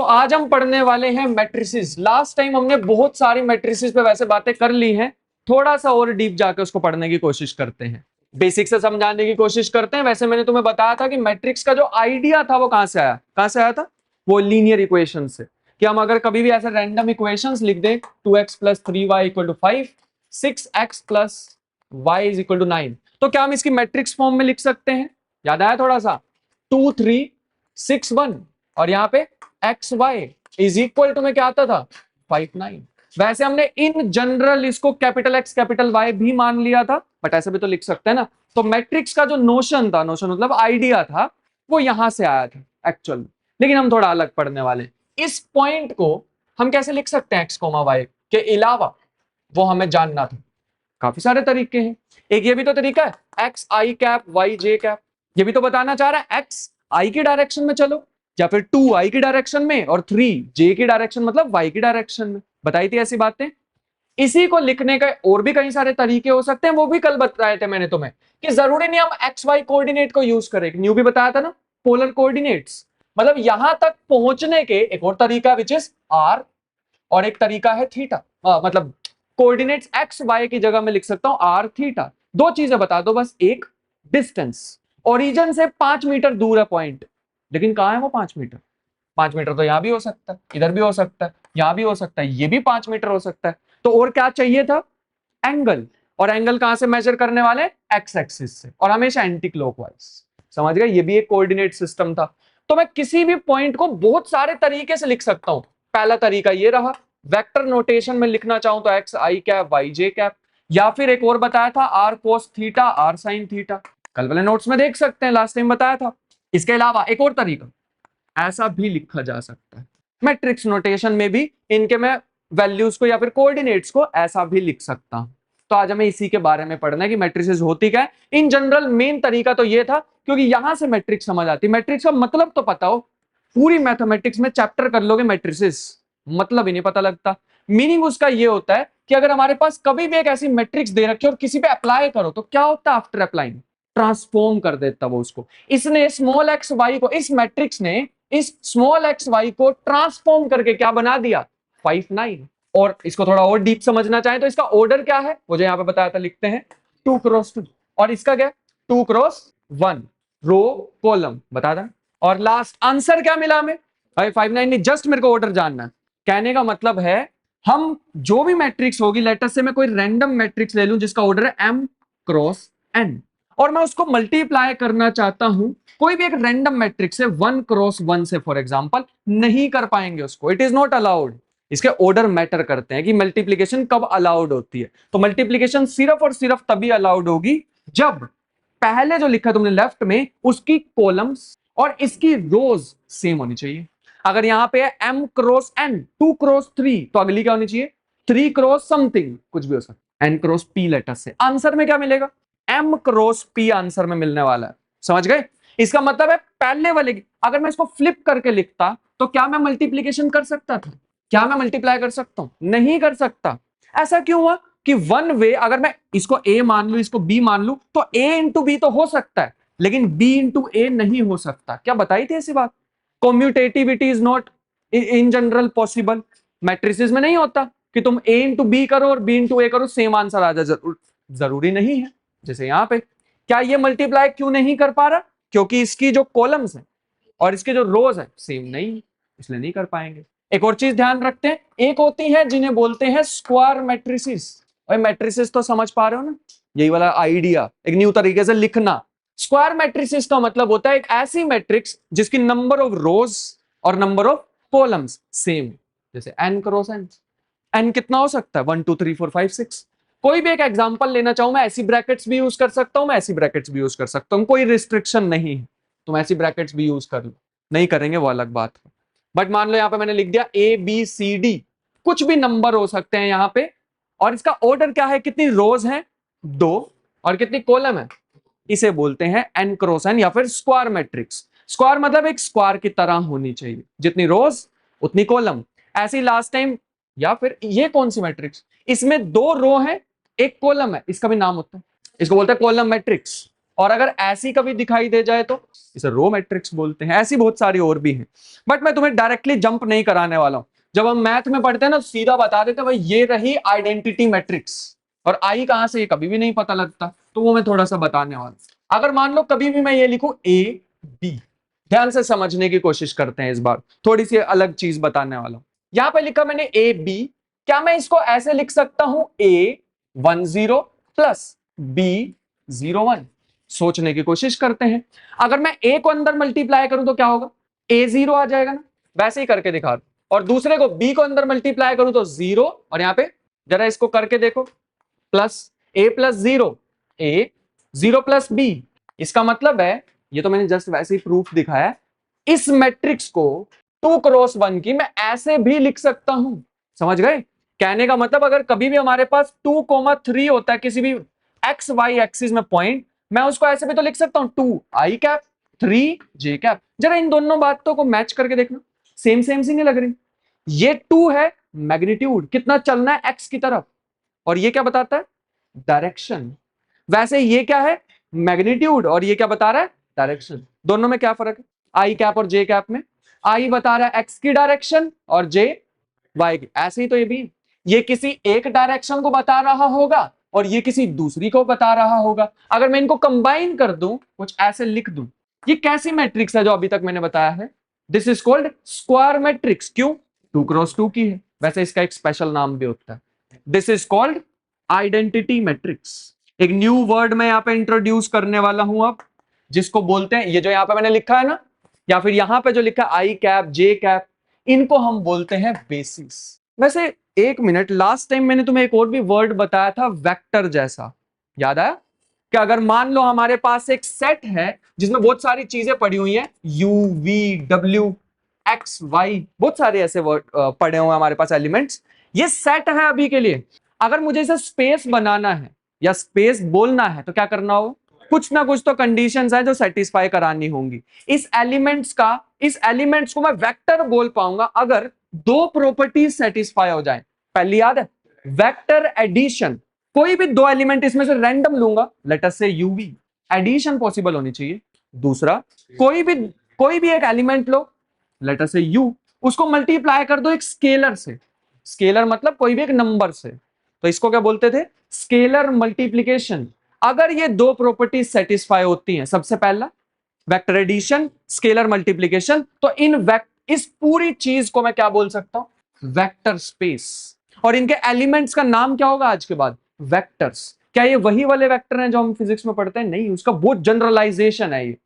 आज हम पढ़ने वाले हैं मैट्रिसेस। लास्ट टाइम हमने बहुत सारी मैट्रिसेस पे वैसे बातें कर ली हैं, थोड़ा सा और डीप जाकर उसको पढ़ने की कोशिश करते हैं, बेसिक से समझाने की कोशिश करते हैं। वैसे मैंने तुम्हें बताया था कि मैट्रिक्स का जो आइडिया था वो कहां से आया था? वो लीनियर इक्वेशन से, कि हम अगर कभी भी ऐसे रैंडम इक्वेशंस लिख दें 2x + 3y = 5, 6x + y = 9, तो क्या हम इसकी मैट्रिक्स फॉर्म में लिख सकते हैं? याद आया थोड़ा सा? 2 3 6 1 और यहाँ पे X Y is equal to में क्या आता था? 5 9। वैसे हमने इन जनरल इसको कैपिटल एक्स कैपिटल वाई भी मान लिया था, बट ऐसे भी तो लिख सकते हैं ना। तो मैट्रिक्स का जो नोशन था, नोशन मतलब आइडिया था, वो यहां से आया था एक्चुअल। लेकिन हम थोड़ा अलग पढ़ने वाले। इस पॉइंट को हम कैसे लिख सकते हैं एक्स कोमा वाई के अलावा, वो हमें जानना था। काफी सारे तरीके हैं। एक ये भी तो तरीका है x I cap Y J cap, ये भी तो बताना चाह रहा है एक्स आई की डायरेक्शन में चलो, या फिर 2 आई की डायरेक्शन में और 3 जे की डायरेक्शन मतलब वाई की डायरेक्शन में। बताई थी ऐसी बातें। इसी को लिखने का और भी कई सारे तरीके हो सकते हैं, वो भी कल बताए थे मैंने तुम्हें, कि जरूरी नहीं हम एक्स वाई कोऑर्डिनेट को यूज करें। न्यू भी बताया था ना, पोलर कोऑर्डिनेट्स। मतलब यहां तक पहुंचने के एक और तरीका विच इज आर, और एक तरीका है थीटा। मतलब कोऑर्डिनेट्स एक्स वाई की जगह में लिख सकता हूं आर थीटा। दो चीजें बता दो बस। एक, डिस्टेंस, ओरिजिन से 5 मीटर दूर है पॉइंट, लेकिन कहां है वो 5 मीटर? 5 मीटर तो यहां भी हो सकता है, इधर भी हो सकता है, यहां भी हो सकता है, ये भी 5 मीटर हो सकता है। तो और क्या चाहिए था? एंगल। और एंगल कहां से मेजर करने वाले? एक्स एक्सिस से, और हमेशा एंटी क्लॉकवाइज। समझ गए? ये भी एक कोऑर्डिनेट सिस्टम था। तो मैं किसी भी पॉइंट को बहुत सारे तरीके से लिख सकता हूं। पहला तरीका ये रहा, वेक्टर नोटेशन में लिखना चाहूं तो X I cap Y J cap, या फिर एक और बताया था R cos theta R sine theta. कल वाले नोट्स में देख सकते हैं, लास्ट टाइम बताया था। इसके अलावा एक और तरीका, ऐसा भी लिखा जा सकता है मैट्रिक्स नोटेशन में भी, इनके मैं वैल्यूज को या फिर कोऑर्डिनेट्स को ऐसा भी लिख सकता हूं। तो आज हमें इसी के बारे में पढ़ना है कि मैट्रिसेस होती क्या है। इन जनरल मेन तरीका तो ये था, क्योंकि यहां से मैट्रिक्स समझ आती। मैट्रिक्स का मतलब तो पता हो, पूरी मैथमेटिक्स में चैप्टर कर लोगे मैट्रिसेस, मतलब ही नहीं पता लगता। मीनिंग उसका ये होता है कि अगर हमारे पास कभी भी एक ऐसी मैट्रिक्स दे रखी है और किसी पे अप्लाई करो तो क्या होता है? आफ्टर अप्लाइंग ट्रांसफॉर्म कर देता वो उसको। इसने स्मॉल एक्स वाई को, इस मैट्रिक्स ने इस स्मॉल एक्स वाई को ट्रांसफॉर्म करके क्या बना दिया? 5 9। और इसको थोड़ा और डीप समझना चाहें तो इसका ऑर्डर क्या है, मुझे यहां पे बताया था, लिखते हैं 2 क्रॉस 2। और इसका क्या? 2 क्रॉस 1, रो कॉलम बता दें। और लास्ट आंसर क्या मिला हमें? भाई 5 9 नहीं, जस्ट मेरे को ऑर्डर जानना है। कहने का मतलब है, हम जो भी मैट्रिक्स होगी, लेटर से मैं कोई रैंडम मैट्रिक्स ले लूं जिसका ऑर्डर है m क्रॉस n, और मैं उसको मल्टीप्लाई करना चाहता हूं कोई भी एक रैंडम मैट्रिक्स से 1 क्रॉस 1 से, फॉर एग्जांपल, नहीं कर पाएंगे उसको। It is not allowed. इसके ऑर्डर मैटर करते हैं कि मल्टीप्लीकेशन कब अलाउड होती है। तो मल्टीप्लीकेशन सिर्फ और सिर्फ तभी अलाउड होगी जब पहले जो लिखा तुमने लेफ्ट में, उसकी कॉलम्स और इसकी रोज सेम होनी चाहिए। अगर यहां पे है m क्रॉस n 2 क्रॉस 3, तो अगली क्या होनी चाहिए? 3 क्रॉस समथिंग, कुछ भी हो सकता है, n क्रॉस p लेटर से। आंसर में क्या मिलेगा? m क्रॉस p आंसर में मिलने वाला है। समझ गए? इसका मतलब है पहले वाले की अगर मैं इसको फ्लिप करके लिखता तो क्या मैं मल्टीप्लीकेशन कर सकता था? क्या मैं मल्टीप्लाई कर सकता हूं? नहीं कर सकता। ऐसा क्यों हुआ? कि वन वे, अगर मैं इसको a मान लू इसको b मान लू तो a इंटू बी तो हो सकता है, लेकिन b इंटू ए नहीं हो सकता। क्या बताई थी ऐसी बात? कॉम्यूटेटिविटी is not in general possible. Matrices में नहीं होता कि तुम a इंटू बी करो और b इंटू ए करो सेम आंसर आ जाए, जरूरी नहीं है। जैसे यहां पे क्या ये मल्टीप्लाई क्यों नहीं कर पा रहा? क्योंकि इसकी जो कॉलम्स है और इसके जो रोज है सेम नहीं, इसलिए नहीं कर पाएंगे। एक और चीज ध्यान रखते हैं, एक होती है जिन्हें बोलते हैं स्क्वायर मैट्रिसेस। भाई मैट्रिसेस तो समझ पा रहे हो ना? यही वाला आइडिया, एक न्यू तरीके से लिखना। स्क्वायर मैट्रिसेस का मतलब होता है एक ऐसी मैट्रिक्स जिसकी नंबर ऑफ रोज और नंबर ऑफ कॉलम्स सेम। जैसे n क्रॉस n, n कितना हो सकता है? 1 2 3 4 5 6। कोई भी एक एग्जांपल लेना चाहूं, मैं ऐसी ब्रैकेट्स भी यूज कर सकता हूं, मैं ऐसी ब्रैकेट्स भी यूज कर सकता हूं, कोई रिस्ट्रिक्शन नहीं है। तुम ऐसी ब्रैकेट्स भी यूज कर लो, नहीं करेंगे वो अलग बात है। बट मान लो यहां पे मैंने लिख दिया ए बी सी डी, कुछ भी नंबर हो सकते हैं यहां पे, और इसका ऑर्डर क्या है? कितनी रोज हैं? 2। और कितनी कॉलम है? इसे बोलते हैं n क्रॉस n या फिर स्क्वायर मैट्रिक्स। स्क्वायर मतलब एक स्क्वायर की तरह होनी चाहिए, जितनी रोज उतनी कॉलम। ऐसी लास्ट टाइम, या फिर ये कौन सी मैट्रिक्स? इसमें 2 रो है, एक कॉलम है, इसका भी नाम होता है, इसको बोलते हैं कॉलम मैट्रिक्स। और अगर ऐसी कभी दिखाई दे जाए तो इसे रो मैट्रिक्स बोलते हैं। ऐसी बहुत सारी और भी हैं, बट मैं तुम्हें डायरेक्टली जंप नहीं कराने वाला हूं। जब हम मैथ में पढ़ते हैं ना, सीधा बता देते हैं भाई ये रही आइडेंटिटी मैट्रिक्स, और आई कहां से ये कभी भी नहीं पता लगता, तो वो मैं थोड़ा सा बताने वाला हूं। अगर मान लो कभी भी मैं ये लिखूं ए बी, ध्यान से समझने की कोशिश करते हैं, इस बार थोड़ी सी अलग चीज बताने वाला हूं। यहां पे लिखा मैंने ए बी, क्या मैं इसको ऐसे लिख सकता हूं ए 10 प्लस बी 01? सोचने की कोशिश करते हैं। अगर मैं ए को अंदर मल्टीप्लाई करूं तो क्या होगा, ए 0 आ जाएगा ना, वैसे ही करके दिखा दो। और दूसरे को बी को अंदर मल्टीप्लाई करूं तो 0, और यहां पे जरा इसको करके देखो, प्लस ए प्लस 0, ए 0 प्लस बी। इसका मतलब है, ये तो मैंने जस्ट वैसे ही प्रूफ दिखाया है, इस मैट्रिक्स को 2 क्रॉस 1 की मैं ऐसे भी लिख सकता हूं। समझ गए? कहने का मतलब अगर कभी भी हमारे पास 2,3 होता है किसी भी एक्स वाई एक्सिस में पॉइंट, मैं उसको ऐसे भी तो लिख सकता हूं 2 आई कैप 3 जे कैप। जरा इन दोनों बातों को मैच करके देखना, सेम सेम सी नहीं लग रही? ये 2 है मैग्नीट्यूड, कितना चलना है एक्स की तरफ, और ये क्या बताता है, डायरेक्शन। वैसे ये क्या है, मैग्नीट्यूड, और ये क्या बता रहा है, डायरेक्शन। दोनों में क्या फर्क है, आई कैप और जे कैप में? आई बता रहा है एक्स की डायरेक्शन और जे वाई की। ऐसे ही तो ये भी, ये किसी एक डायरेक्शन को बता रहा होगा और ये किसी दूसरी को बता रहा होगा। अगर मैं इनको कंबाइन कर दूं, कुछ ऐसे लिख दूं, ये कैसी मैट्रिक्स है जो अभी तक मैंने बताया है, this is called square matrix. क्यों, 2 क्रॉस 2 की है, वैसे इसका एक स्पेशल नाम भी होता है, this is called identity matrix. एक न्यू वर्ड मैं यहां पे इंट्रोड्यूस करने वाला हूं अब, जिसको बोलते हैं, ये जो यहां पे मैंने लिखा है ना, या फिर यहां पे जो लिखा है आई कैप जे कैप, इनको हम बोलते हैं बेसिस। वैसे एक मिनट, लास्ट टाइम मैंने तुम्हें एक और भी वर्ड बताया था वेक्टर जैसा, याद आया? कि अगर मान लो हमारे पास एक सेट है जिसमें बहुत सारी चीजें पड़ी हुई हैं, U V W X Y, बहुत सारे ऐसे वर्ड पड़े हुए हैं हमारे पास एलिमेंट्स, ये सेट है अभी के लिए। अगर मुझे इसे स्पेस बनाना है या स्पेस बोलना है तो क्या करना होगा, कुछ ना कुछ तो कंडीशंस है जो सेटिस्फाई करानी होंगी। इस एलिमेंट्स को मैं वेक्टर बोल पाऊंगा अगर 2 प्रॉपर्टीज सेटिस्फाई हो जाए। पहली याद है, वेक्टर एडिशन, कोई भी 2 एलिमेंट इसमें से रैंडम लूंगा, लेट अस से यूवी, एडिशन पॉसिबल होनी चाहिए। दूसरा, कोई भी एक एलिमेंट लो, लेट अस से यू, उसको मल्टीप्लाई कर दो एक स्केलर से, स्केलर मतलब कोई भी एक नंबर से, तो इसको क्या बोलते थे, स्केलर मल्टीप्लिकेशन। अगर ये 2 प्रॉपर्टीज सेटिस्फाई होती हैं, सबसे पहला वेक्टर एडिशन, स्केलर मल्टीप्लिकेशन, तो इस पूरी चीज को मैं क्या बोल सकता हूं, वेक्टर स्पेस। और इनके एलिमेंट्स का नाम क्या होगा आज के बाद, वेक्टर्स। क्या ये वही वाले वेक्टर हैं जो हम फिजिक्स में पढ़ते हैं? नहीं, उसका बहुत जनरलाइजेशन है ये।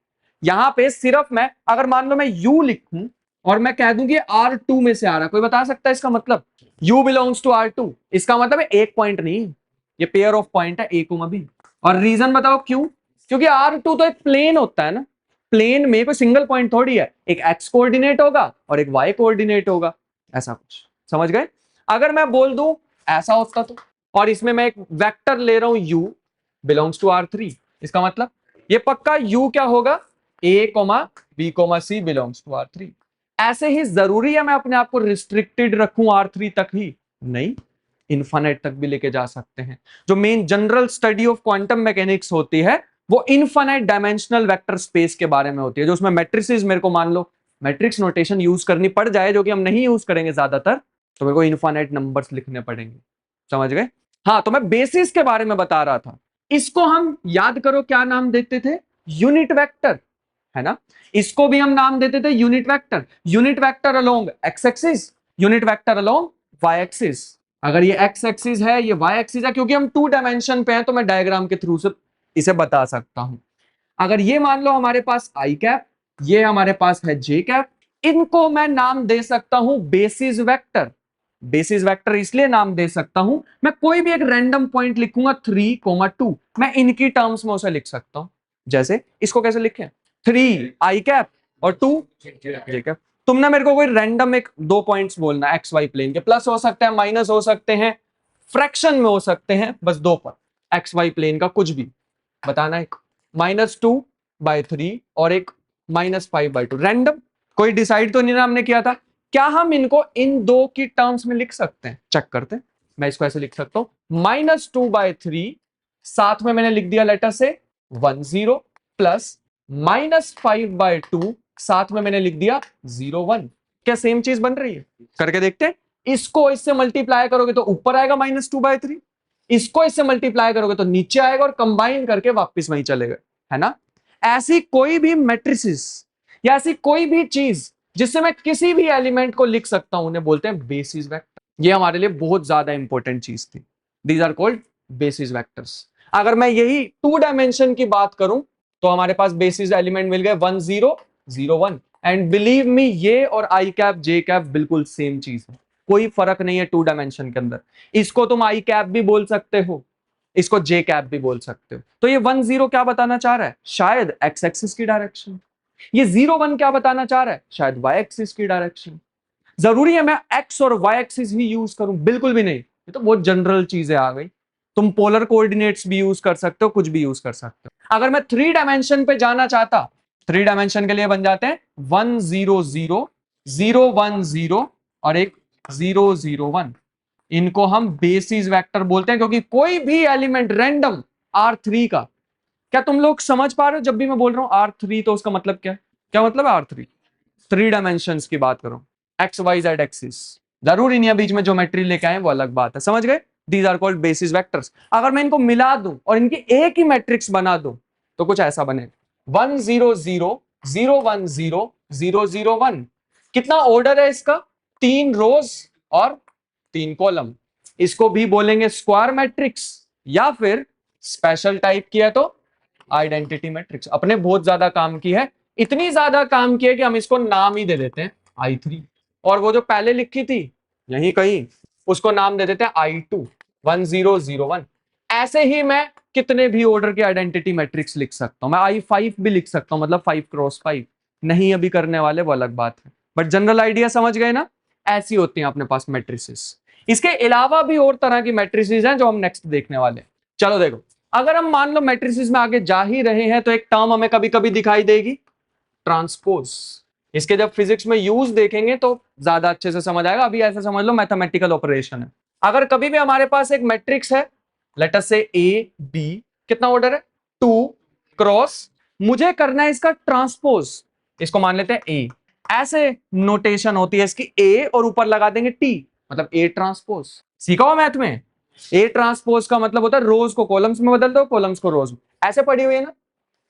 यहां पे सिर्फ मैं, अगर मान लो मैं u लिखूं और मैं कह दूं कि R2 में से आ रहा, कोई बता सकता है इसका मतलब, u बिलोंग्स टू R2, इसका मतलब है एक पॉइंट नहीं, ये पेयर ऑफ पॉइंट है a को b। और रीजन बताओ क्यों, क्योंकि R2 तो एक प्लेन होता है ना, प्लेन में कोई सिंगल पॉइंट थोड़ी है, एक x कोऑर्डिनेट होगा और एक y कोऑर्डिनेट होगा, ऐसा कुछ। समझ गए? अगर मैं बोल दूं ऐसा होता तो, और इसमें मैं एक वेक्टर ले रहा हूं u बिलोंग्स टू R3, इसका मतलब ये पक्का u क्या होगा, a, b, c belongs to R3। ऐसे ही जरूरी है मैं अपने आप को रिस्ट्रिक्टेड रखूं R3 तक ही? नहीं, इन्फिनिट तक भी लेके जा सकते हैं। जो main general study of quantum mechanics होती है वो इनफिनिट डायमेंशनल वेक्टर स्पेस के बारे में होती है, जो उसमें मैट्रिसेस, मेरे को मान लो मैट्रिक्स नोटेशन यूज करनी पड़ जाए, जो कि हम नहीं यूज करेंगे ज्यादातर, तो मेरे को इनफिनिट नंबर्स लिखने पड़ेंगे। समझ गए? हाँ, तो मैं बेसिस के बारे में बता रहा था। इसको हम याद करो क्या नाम देते थे, यूनिट वेक्टर, है ना? इसको भी हम नाम देते थे unit vector. Unit vector along X axis, unit vector along Y axis. अगर ये एक्स एक्सिस है, ये वाई एक्सिस है, क्योंकि हम 2 डायमेंशन पे हैं तो मैं डायग्राम के थ्रू से इसे बता सकता हूं। अगर ये मान लो हमारे पास आई कैप, ये हमारे पास है जे कैप, इनको मैं नाम दे सकता हूं बेसिस वेक्टर। बेसिस वेक्टर इसलिए नाम दे सकता हूं, मैं कोई भी एक रैंडम पॉइंट लिखूंगा 3,2, मैं इनकी टर्म्स में उसे लिख सकता हूं। जैसे इसको कैसे लिखें, 3 आई कैप और 2 जे कैप। तुमने मेरे को कोई रैंडम एक 2 पॉइंट्स बोलना एक्स वाई प्लेन के, प्लस हो सकते हैं, माइनस हो सकते हैं, फ्रैक्शन में हो सकते हैं, बस 2 पर एक्स वाई प्लेन का कुछ भी बताना है। -2/3 और एक -5/2, रैंडम, कोई डिसाइड तो नहीं ना हमने किया था। क्या हम इनको इन 2 की टर्म्स में लिख सकते हैं? चेक करते हैं। मैं इसको ऐसे लिख सकता हूं, -2/3, साथ में मैंने लिख दिया लेटर से 10 प्लस -5/2 साथ में मैंने लिख दिया 0 1। क्या सेम चीज बन रही है? करके देखते हैं। इसको इससे मल्टीप्लाई करोगे तो ऊपर आएगा -2/3, इसको इससे मल्टीप्लाई करोगे तो नीचे आएगा और कंबाइन करके वापस वहीं चलेगा, है ना। ऐसी कोई भी मैट्रिसेस या ऐसी कोई भी चीज जिससे मैं किसी भी एलिमेंट को लिख सकता हूं, उन्हें बोलते हैं बेसिस वेक्टर। ये हमारे लिए बहुत ज्यादा इंपॉर्टेंट चीज थी। These are called basis vectors. अगर मैं यही 2 डायमेंशन की बात करूं तो हमारे पास बेसिस एलिमेंट मिल गए 1 0 0 1। एंड बिलीव मी, ये और आई कैप जे कैप बिल्कुल सेम चीज है, कोई फर्क नहीं है 2 डायमेंशन के अंदर। इसको तुम आई कैप भी बोल सकते हो, इसको जे कैप भी बोल सकते हो। तो ये 1 0 क्या बताना चाह रहा है? शायद एक्स एक्सिस की डायरेक्शन। ये 0 1 क्या बताना चाह रहा है? शायद वाई एक्सिस की डायरेक्शन। जरूरी है मैं एक्स और वाई एक्सिस ही यूज करूं? बिल्कुल भी नहीं, ये तो बहुत जनरल चीजें आ गई। तुम पोलर कोऑर्डिनेट्स भी यूज कर सकते हो, कुछ भी यूज कर सकते हो। अगर मैं 3 डायमेंशन पे जाना चाहता, 3 डायमेंशन के लिए बन जाते हैं 1 0 0 0 1 0 और एक 0 0 1। इनको हम बेसिस वेक्टर बोलते हैं, क्योंकि कोई भी एलिमेंट रैंडम R3 का, क्या तुम लोग समझ पा रहे हो? जब भी मैं बोल रहा हूं R3 तो उसका मतलब क्या है? क्या मतलब है R3? 3 डायमेंशन की बात करो, एक्स वाई जेड एक्सिस। जरूरी नहीं है बीच में ज्योमेट्री लेके आए, वो अलग बात है, समझ गए। These are called basis vectors. अगर मैं इनको मिला दूं और इनकी एक ही मैट्रिक्स बना दूं तो कुछ ऐसा बने 1 0 0 0 1 0 0 0 1। कितना ऑर्डर है इसका? 3 रोज और 3 कॉलम। इसको भी बोलेंगे स्क्वायर मैट्रिक्स, या फिर स्पेशल टाइप किया तो आइडेंटिटी मैट्रिक्स। अपने बहुत ज्यादा काम की है, इतनी ज्यादा काम की है कि हम इसको नाम ही दे देते हैं I3। और वो जो पहले लिखी थी यहीं कहीं, उसको नाम दे देते हैं I2 1 0 0 1। ऐसे ही मैं कितने भी ऑर्डर की आइडेंटिटी मैट्रिक्स लिख सकता हूं। मैं I5 भी लिख सकता हूं, मतलब 5 क्रॉस 5। नहीं अभी करने वाले, वो अलग बात है, बट जनरल आइडिया समझ गए ना। ऐसी होती हैं अपने पास मैट्रिसेस। इसके अलावा भी और तरह की मैट्रिसेस हैं जो हम नेक्स्ट देखने वाले हैं। चलो देखो, अगर हम मान लो मैट्रिसेस में आगे जा ही रहे हैं तो एक टर्म हमें कभी कभी दिखाई देगी, ट्रांसपोज। इसके जब फिजिक्स में यूज देखेंगे तो ज्यादा अच्छे से समझ आएगा। अभी ऐसा समझ लो मैथमेटिकल ऑपरेशन है। अगर कभी भी हमारे पास एक मैट्रिक्स है, लेट अस से ए बी, कितना ऑर्डर है? 2 क्रॉस, मुझे करना है इसका ट्रांसपोज। इसको मान लेते हैं ए। ऐसे नोटेशन होती है इसकी, ए और ऊपर लगा देंगे टी, मतलब ए ट्रांसपोज। सीखा हो मैथ में? ए ट्रांसपोज का मतलब होता है रोज को कॉलम्स में बदल दो, कॉलम्स को रोज में। ऐसे पड़ी हुई है ना,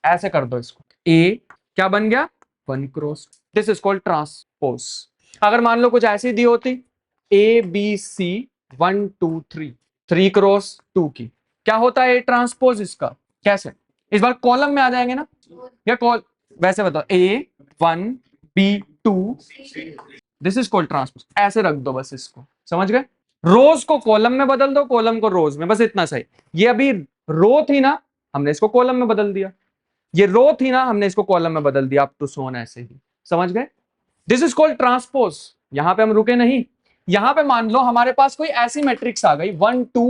ऐसे कर दो इसको। ए क्या बन गया? 1 cross. This is called transpose. अगर मान लो कुछ ऐसी दी होती, ए बी सी 1 2 3, 3 क्रॉस 2 की, क्या होता है ए ट्रांसपोज इसका? कैसे? इस बार कॉलम में आ जाएंगे ना, या कॉल वैसे बताओ, A1 B2, this is called transpose. ऐसे रख दो बस इसको, समझ गए। रोज को कॉलम में बदल दो, कॉलम को रोज में, बस इतना सही। ये अभी रो थी ना, हमने इसको कॉलम में बदल दिया। ये रो थी ना, हमने इसको कॉलम में बदल दिया, अप टू सो ऑन, ऐसे ही, समझ गए। This is called transpose. यहां पे हम रुके नहीं। यहां पे मान लो हमारे पास कोई ऐसी मैट्रिक्स आ गई 1 2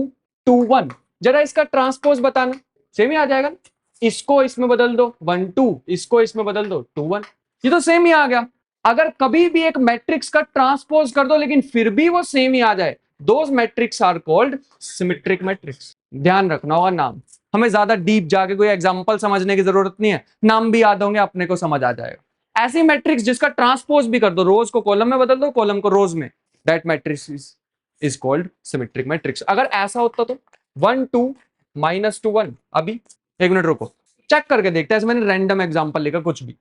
2 1, जरा इसका ट्रांसपोज बताना। सेम ही आ जाएगा ना, इसको इसमें बदल दो 1 2, इसको इसमें बदल दो 2 1, ये तो सेम ही आ गया। अगर कभी भी एक मैट्रिक्स का ट्रांसपोज कर दो लेकिन फिर भी वो सेम ही आ जाए, those matrix are called symmetric matrix. ध्यान रखना होगा नाम, हमें ज्यादा डीप जाके कोई एग्जांपल समझने की जरूरत नहीं है, नाम भी याद होंगे, अपने को समझ आ जाएगा। ऐसी मैट्रिक्स जिसका ट्रांसपोज भी कर दो, रोज को कॉलम में बदल दो, कॉलम को रोज में, that matrix is called symmetric matrix. अगर ऐसा होता तो 1 2 -2 1, अभी एक मिनट रुको, चेक करके देखते हैं। मैंने रैंडम एग्जांपल लिखा, कुछ भी।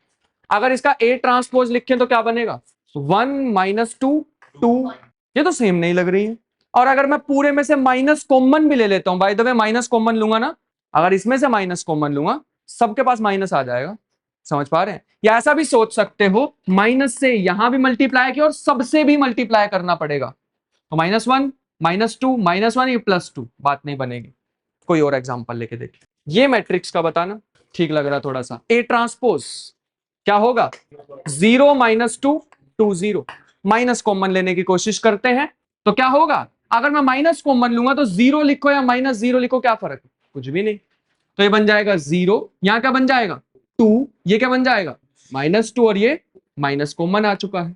अगर इसका ए ट्रांसपोज लिखें तो क्या बनेगा? 1 -2 2, ये तो सेम नहीं लग रही है। और अगर मैं पूरे में से माइनस कॉमन भी ले लेता हूं, by the way minus common लूंगा ना, अगर इसमें से माइनस कॉमन लूंगा, सबके पास माइनस आ जाएगा, समझ पा रहे हैं। या ऐसा भी सोच सकते हो, माइनस से यहां भी मल्टीप्लाई किया और सबसे भी मल्टीप्लाई करना पड़ेगा, तो -1 -2 -1, ये +2, बात नहीं बनेगी। कोई और एग्जांपल लेके देखिए। ये मैट्रिक्स का बताना ठीक लग रहा थोड़ा सा। ए ट्रांसपोज क्या होगा? 0 -2 2 0। माइनस कॉमन लेने की कोशिश करते हैं तो क्या होगा? अगर मैं माइनस कॉमन लूंगा तो 0 लिखो या -0 लिखो, क्या फर्क है? कुछ भी नहीं। तो ये बन जाएगा 0, यहां क्या बन जाएगा 2, ये क्या बन जाएगा -2, और ये माइनस कॉमन आ चुका है।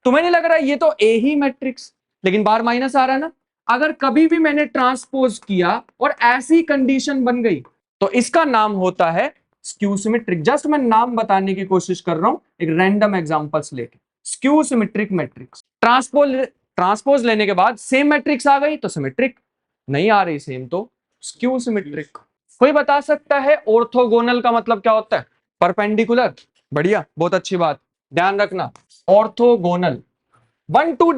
तुम्हें नहीं लग रहा है ये तो ए ही मैट्रिक्स, लेकिन बाहर माइनस आ रहा है ना। अगर कभी भी मैंने ट्रांसपोज किया और ऐसी कंडीशन बन गई तो इसका नाम होता है स्क्यू सिमेट्रिक। जस्ट मैं नाम बताने की कोशिश कर रहा हूं एक रैंडम एग्जांपल्स लेके। स्क्यू सिमेट्रिक मैट्रिक्स, ट्रांसपोज लेने के बाद सेम मैट्रिक्स आ गई तो सिमेट्रिक, नहीं आ रही सेम तो स्क्यू सिमेट्रिक। कोई बता सकता है ऑर्थोगोनल का मतलब क्या होता है? परपेंडिकुलर। बढ़िया, बहुत अच्छी बात, ध्यान रखना। ऑर्थोगोनल 2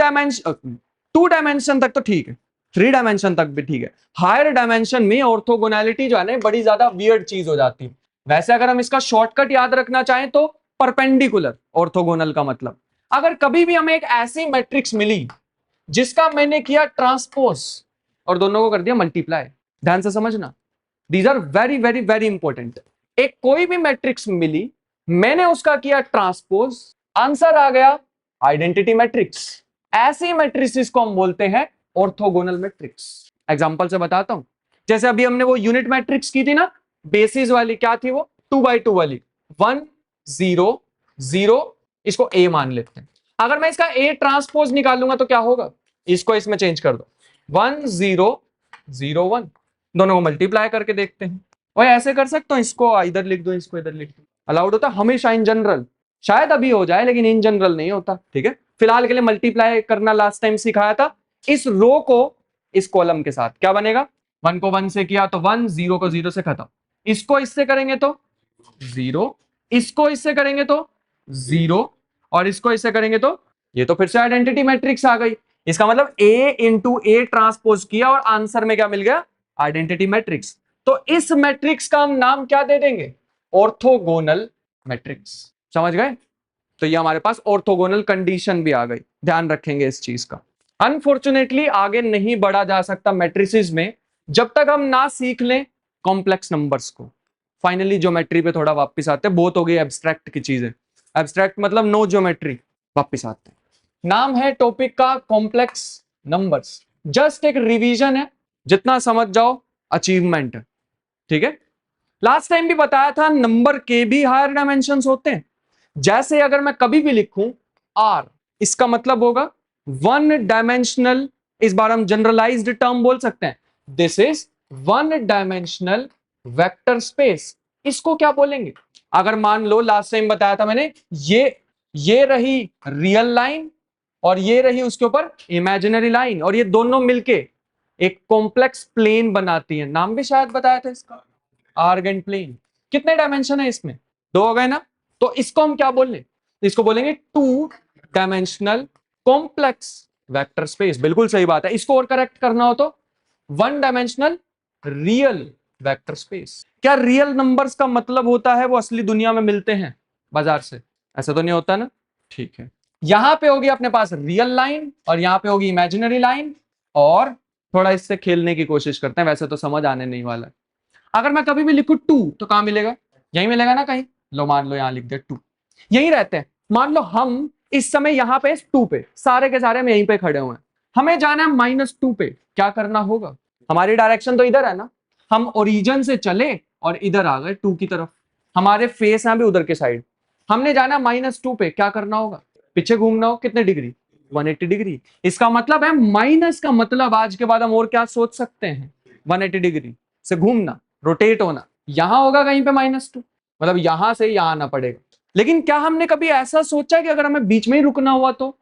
डायमेंशन तक तो ठीक है, 3 डायमेंशन तक भी ठीक है। हायर डायमेंशन में ऑर्थोगोनैलिटी जो है ना बड़ी ज्यादा वियर्ड चीज हो जाती है। वैसे अगर हम इसका शॉर्टकट याद रखना चाहें तो परपेंडिकुलर ऑर्थोगोनल का मतलब, अगर कभी भी हमें एक ऐसी मैट्रिक्स मिली जिसका मैंने किया ट्रांसपोज और दोनों को कर दिया मल्टीप्लाई, ध्यान से समझना, these are very very very important. एक कोई भी मैट्रिक्स मिली, मैंने उसका किया ट्रांसपोज, आंसर आ गया आइडेंटिटी मैट्रिक्स। ऐसी मैट्रिक्स को हम बोलते हैं ऑर्थोगोनल मैट्रिक्स। एग्जांपल से बताता हूं, जैसे अभी हमने वो यूनिट मैट्रिक्स की थी ना, बेसिस वाली, क्या थी वो? 2x2 वाली, 1 0 0, इसको a मान लेते हैं। अगर मैं इसका a ट्रांसपोज निकालूंगा तो क्या होगा? इसको इसमें चेंज कर दो, 1 0 0 1, दोनों को मल्टीप्लाई करके देखते हैं। और ऐसे कर सकता हूं, इसको इधर लिख दो, इसको इधर लिख दो। अलाउड होता हमेशा इन जनरल, शायद अभी हो जाए लेकिन इन जनरल नहीं होता, ठीक है। फिलहाल के लिए मल्टीप्लाई करना लास्ट टाइम सिखाया था। इस रो को इस कॉलम के साथ क्या बनेगा? 1 को 1 से किया तो 1, 0 को 0 से खत्म, इसको इससे करेंगे तो 0, इसको इससे करेंगे तो 0, और इसको इससे करेंगे तो ये, तो फिर से आइडेंटिटी मैट्रिक्स आ गई। इसका मतलब a इंटू ए ट्रांसपोज किया और आंसर में क्या मिल गया? Identity matrix. तो इस मैट्रिक्स का हम नाम क्या दे देंगे? Orthogonal matrix. समझ गए? तो ये हमारे पास ऑर्थोगोनल कंडीशन भी आ गई, ध्यान रखेंगे इस चीज का। अनफॉर्चुनेटली आगे नहीं बढ़ा जा सकता मैट्रिसेस में जब तक हम ना सीख लें कॉम्प्लेक्स नंबर्स को। फाइनली ज्योमेट्री पे थोड़ा वापस आते हैं, बहुत हो गई एब्स्ट्रैक्ट की चीजें। एब्स्ट्रैक्ट मतलब नो ज्योमेट्री, वापस आते हैं। नाम है टॉपिक का कॉम्प्लेक्स नंबर्स। जस्ट एक रिवीजन है, जितना समझ जाओ अचीवमेंट है, ठीक है। लास्ट टाइम भी बताया था नंबर के भी हायर डायमेंशंस होते हैं। जैसे अगर मैं कभी भी लिखूं आर, इसका मतलब होगा 1 डायमेंशनल। इस बार हम जनरलाइज्ड टर्म बोल सकते हैं, this is 1 dimensional vector space. इसको क्या बोलेंगे? अगर मान लो लास्ट टाइम बताया था मैंने, ये रही रियल लाइन और ये रही उसके ऊपर इमेजिनरी लाइन, और ये दोनों मिलके एक कॉम्प्लेक्स प्लेन बनाती है। नाम भी शायद बताया था इसका, आर्गन प्लेन। कितने डायमेंशन है इसमें? 2 हो गए ना। तो इसको हम क्या बोल रहे? इसको बोलेंगे 2 डायमेंशनल कॉम्प्लेक्स वेक्टर स्पेस। बिल्कुल सही बात है। इसको और करेक्ट करना हो तो 1 डायमेंशनल रियल वेक्टर स्पेस। क्या रियल नंबर्स का मतलब होता है वो असली दुनिया में मिलते हैं बाजार से? ऐसा तो नहीं होता ना, ठीक है। यहां पे होगी अपने पास रियल लाइन और यहां पे होगी इमेजिनरी लाइन, और थोड़ा इससे खेलने की कोशिश करते हैं, वैसे तो समझ आने नहीं वाला। अगर मैं कभी भी लिखूं 2 तो कहां मिलेगा? यही मिलेगा ना कहीं। लो मान लो यहां लिख दे 2, यही रहते हैं। मान लो हम इस समय यहां पे 2 पे, सारे के सारे हम यहीं पे खड़े हुए हैं, हमें जाना है -2 पे। क्या करना होगा? हमारी डायरेक्शन तो इधर है ना, हम ओरिजिन से चले और इधर आ गए 2 की तरफ, हमारे फेस हैं भी उधर के साइड। हमने जाना -2 पे, क्या करना होगा? पीछे घूमना हो, कितने डिग्री? 180 डिग्री। इसका मतलब है माइनस का मतलब आज के बाद हम और क्या सोच सकते हैं? 180 डिग्री से घूमना, रोटेट होना। यहां होगा कहीं पे -2, मतलब यहां से यहां आना पड़ेगा। लेकिन क्या हमने कभी ऐसा सोचा कि अगर हमें बीच में ही रुकना हुआ तो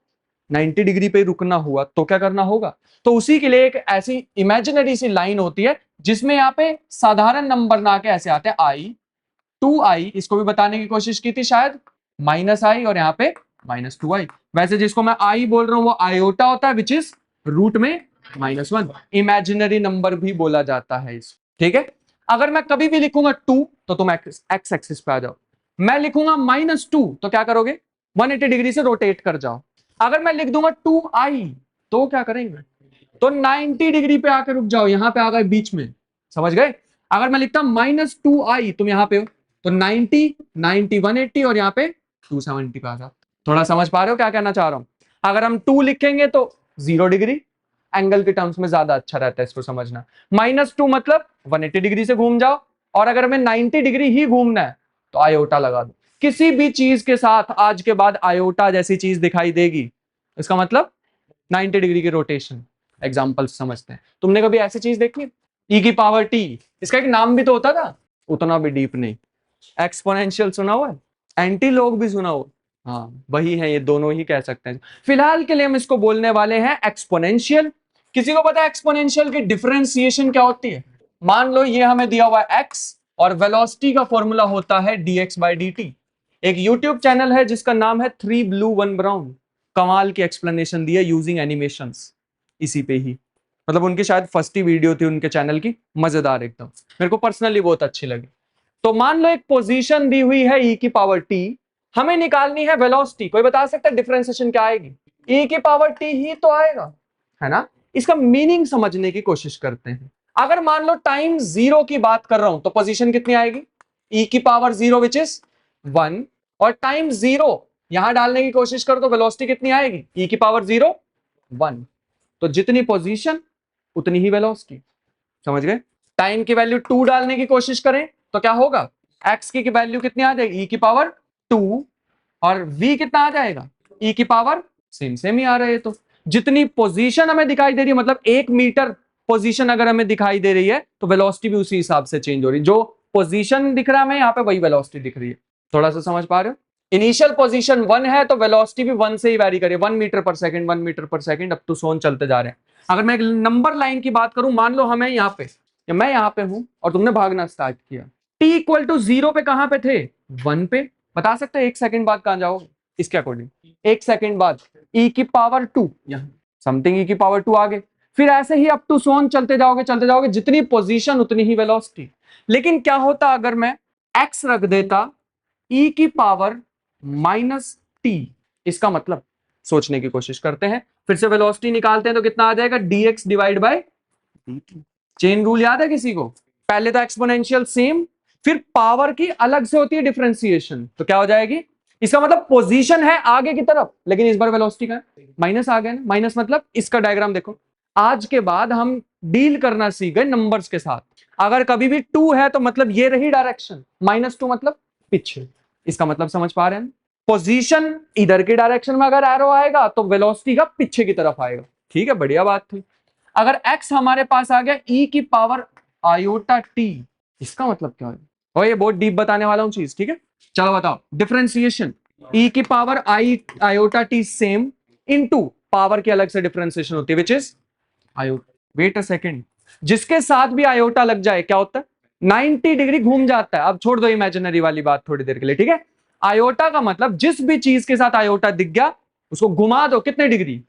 90 डिग्री पे रुकना हुआ तो क्या करना होगा? तो उसी के लिए एक ऐसी इमेजिनरी सी लाइन होती है जिसमें यहाँ पे साधारण नंबर ना के ऐसे आते हैं आई, 2i। इसको भी बताने की कोशिश की थी शायद, -i और यहाँ पे -2i। वैसे जिसको मैं आई बोल रहा हूँ वो आयोटा होता है, विच इज रूट में -1। इमेजिनरी नंबर भी बोला जाता है इस, ठीक है। अगर मैं कभी भी लिखूंगा 2 तो तुम एक्स एक्सिस पे आ जाओ। मैं लिखूंगा -2 तो क्या करोगे? 180 डिग्री से रोटेट कर जाओ। अगर मैं लिख दूंगा 2i तो क्या करेंगे? तो 90 डिग्री पे आकर रुक जाओ, यहां पे आ गए बीच में। समझ गए? अगर मैं लिखता -2i, तुम यहां पे हो तो 90 90 180 और यहाँ पे 270 पे आ जाओ। थोड़ा समझ पा रहे हो क्या कहना चाह रहा हूं? अगर हम 2 लिखेंगे तो 0 डिग्री, एंगल के टर्म्स में ज्यादा अच्छा रहता है इसको समझना। -2 मतलब 180 डिग्री से घूम जाओ, और अगर हमें 90 डिग्री ही घूमना है तो आयोटा लगा दो। किसी भी चीज के साथ आज के बाद आयोटा जैसी चीज दिखाई देगी, इसका मतलब 90 डिग्री की रोटेशन। एग्जाम्पल समझते हैं। तुमने कभी ऐसी चीज देखी? e की पावर t, इसका एक नाम भी तो होता था, उतना भी डीप नहीं। एक्सपोनेंशियल सुना हुआ है, एंटी लॉग भी सुना हुआ, हाँ वही है, ये दोनों ही कह सकते हैं। फिलहाल के लिए हम इसको बोलने वाले हैं एक्सपोनेंशियल। किसी को पता है एक्सपोनेंशियल की डिफरेंशिएशन क्या होती है? मान लो ये हमें दिया हुआ है x और वेलोसिटी का फॉर्मूला होता है dx/dt। एक यूट्यूब चैनल है जिसका नाम है 3 ब्लू 1 ब्राउन, कमाल की एक्सप्लेनेशन दी है यूजिंग एनिमेशंस इसी पे ही, मतलब उनकी शायद फर्स्ट ही वीडियो थी उनके चैनल की, मजेदार एकदम, मेरे को पर्सनली बहुत अच्छी लगी। तो मान लो एक पोजीशन दी हुई है e की पावर t, हमें निकालनी है वेलोसिटी। कोई बता सकता है डिफरेंशिएशन क्या आएगी? e की पावर t ही तो आएगा, है ना। इसका मीनिंग समझने की कोशिश करते हैं। अगर मान लो टाइम 0 की बात कर रहा हूं तो पोजीशन कितनी आएगी? e की पावर 0 विच इज 1, और टाइम 0 यहां डालने की कोशिश करो तो वेलोसिटी कितनी आएगी? e की पावर 0 1। तो जितनी पोजीशन उतनी ही वेलोसिटी, समझ गए। टाइम की वैल्यू 2 डालने की कोशिश करें तो क्या होगा? x की वैल्यू कितनी आ जाएगी? e की पावर 2, और v कितना आ जाएगा? e की पावर सेम सेम ही आ रहे हैं। तो जितनी पोजीशन हमें दिखाई दे रही है, मतलब 1 मीटर पोजीशन अगर हमें दिखाई दे रही है तो वेलोसिटी भी उसी हिसाब से चेंज हो रही है। जो पोजीशन दिख रहा है हमें यहाँ पे वही वेलोसिटी दिख रही है। थोड़ा सा समझ पा रहे हो? इनिशियल पोजीशन 1 है तो वेलोसिटी भी 1 से ही वैरी करे, 1 मीटर पर सेकंड 1 मीटर पर सेकंड अप टू सोन चलते जा रहे हैं। अगर मैं एक नंबर लाइन की बात करूं, मान लो हमें यहाँ पे, या मैं यहाँ पे हूं और तुमने भागना स्टार्ट किया, t इक्वल टू 0 पे कहां पे थे? 1 पे। बता सकते हैं 1 सेकंड बाद कहां जाओगे इसके अकॉर्डिंग? 1 सेकंड बाद e की पावर 2, यहाँ समथिंग e की पावर 2 आ गए। फिर ऐसे ही अप टू सोन चलते जाओगे, जितनी पोजीशन उतनी ही वेलोसिटी। लेकिन क्या होता अगर मैं x रख देता e की पावर -t? इसका मतलब सोचने की कोशिश करते हैं, फिर से वेलोसिटी निकालते हैं तो कितना आ जाएगा? dx divide by dt। Chain rule याद है किसी को? पहले तो एक्सपोनेंशियल सेम, फिर पावर की अलग से होती है डिफरेंशिएशन, तो क्या हो जाएगी? इसका मतलब पोजीशन है आगे की तरफ, लेकिन इस बार वेलोसिटी का माइनस आ गया ना। माइनस मतलब इसका डायग्राम देखो, आज के बाद हम डील करना सीख गए नंबर्स के साथ। अगर कभी भी 2 है तो मतलब ये रही डायरेक्शन, -2 मतलब पीछे। इसका मतलब समझ पा रहे हैं? पोजीशन इधर की डायरेक्शन में अगर एरो आएगा तो वेलोसिटी का पीछे की तरफ आएगा। ठीक है, बढ़िया बात थी। अगर x हमारे पास आ गया e की पावर आयोटा t, इसका मतलब क्या है? और ये बहुत डीप बताने वाला हूं चीज, ठीक है। चलो बताओ डिफरेंशिएशन, e की power iota t same into power की अलग से डिफरेंशिएशन होती है which is iota. Wait a second, जिसके साथ भी आयोटा लग जाए क्या होता है? 90 डिग्री घूम जाता है। अब छोड़ दो इमेजिनरी वाली बात थोड़ी देर के लिए, ठीक है। आयोटा का मतलब जिस भी चीज के साथ आयोटा दिख गया उसको घुमा दो, कितने डिग्री?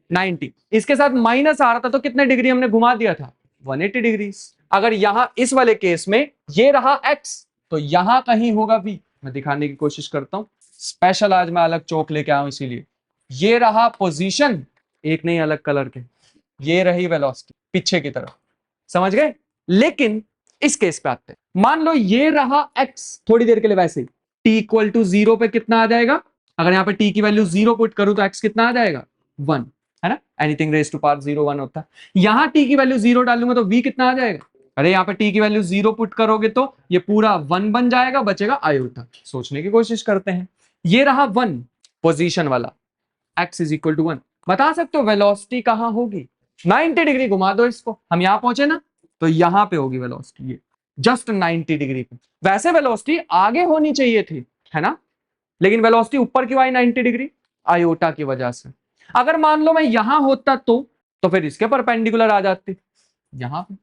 90। इसके साथ माइनस आ रहा था तो कितने डिग्री हमने घुमा दिया था? 180 डिग्री। अगर यहां इस वाले केस में ये रहा x तो यहां कहीं होगा v। मैं दिखाने की कोशिश करता हूं, स्पेशल आज मैं अलग चौक लेके आया हूं इसीलिए। ये रहा पोजीशन, एक नहीं अलग कलर के, ये रही वेलोसिटी पीछे की तरफ, समझ गए। लेकिन इस केस पे आते हैं, मान लो ये रहा x, थोड़ी देर के लिए वैसे ही t इक्वल टू 0 पे कितना आ जाएगा? अगर यहाँ पे t की वैल्यू 0 पुट करूं तो x कितना आ जाएगा? 1, है ना। एनीथिंग रेज टू पावर 0 1 होता है। यहां t की वैल्यू 0 डालूंगा तो v कितना आ जाएगा? अरे यहाँ पे t की वैल्यू 0 पुट करोगे तो ये पूरा 1 बन जाएगा, बचेगा आयोटा। सोचने की कोशिश करते हैं, ये रहा 1 पोजीशन वाला, x इज इक्वल टू 1। बता सकते हो वेलोसिटी कहां होगी? 90 डिग्री घुमा दो इसको, हम यहां पहुंचे ना, तो यहां पे होगी वेलोसिटी, ये जस्ट 90 डिग्री पे। वैसे वेलोसिटी आगे होनी चाहिए थी, है ना, लेकिन वेलोसिटी ऊपर क्यों आई 90 डिग्री? आयोटा की वजह से। अगर मान लो मैं यहां होता तो फिर इसके परपेंडिकुलर आ जाती यहां पे।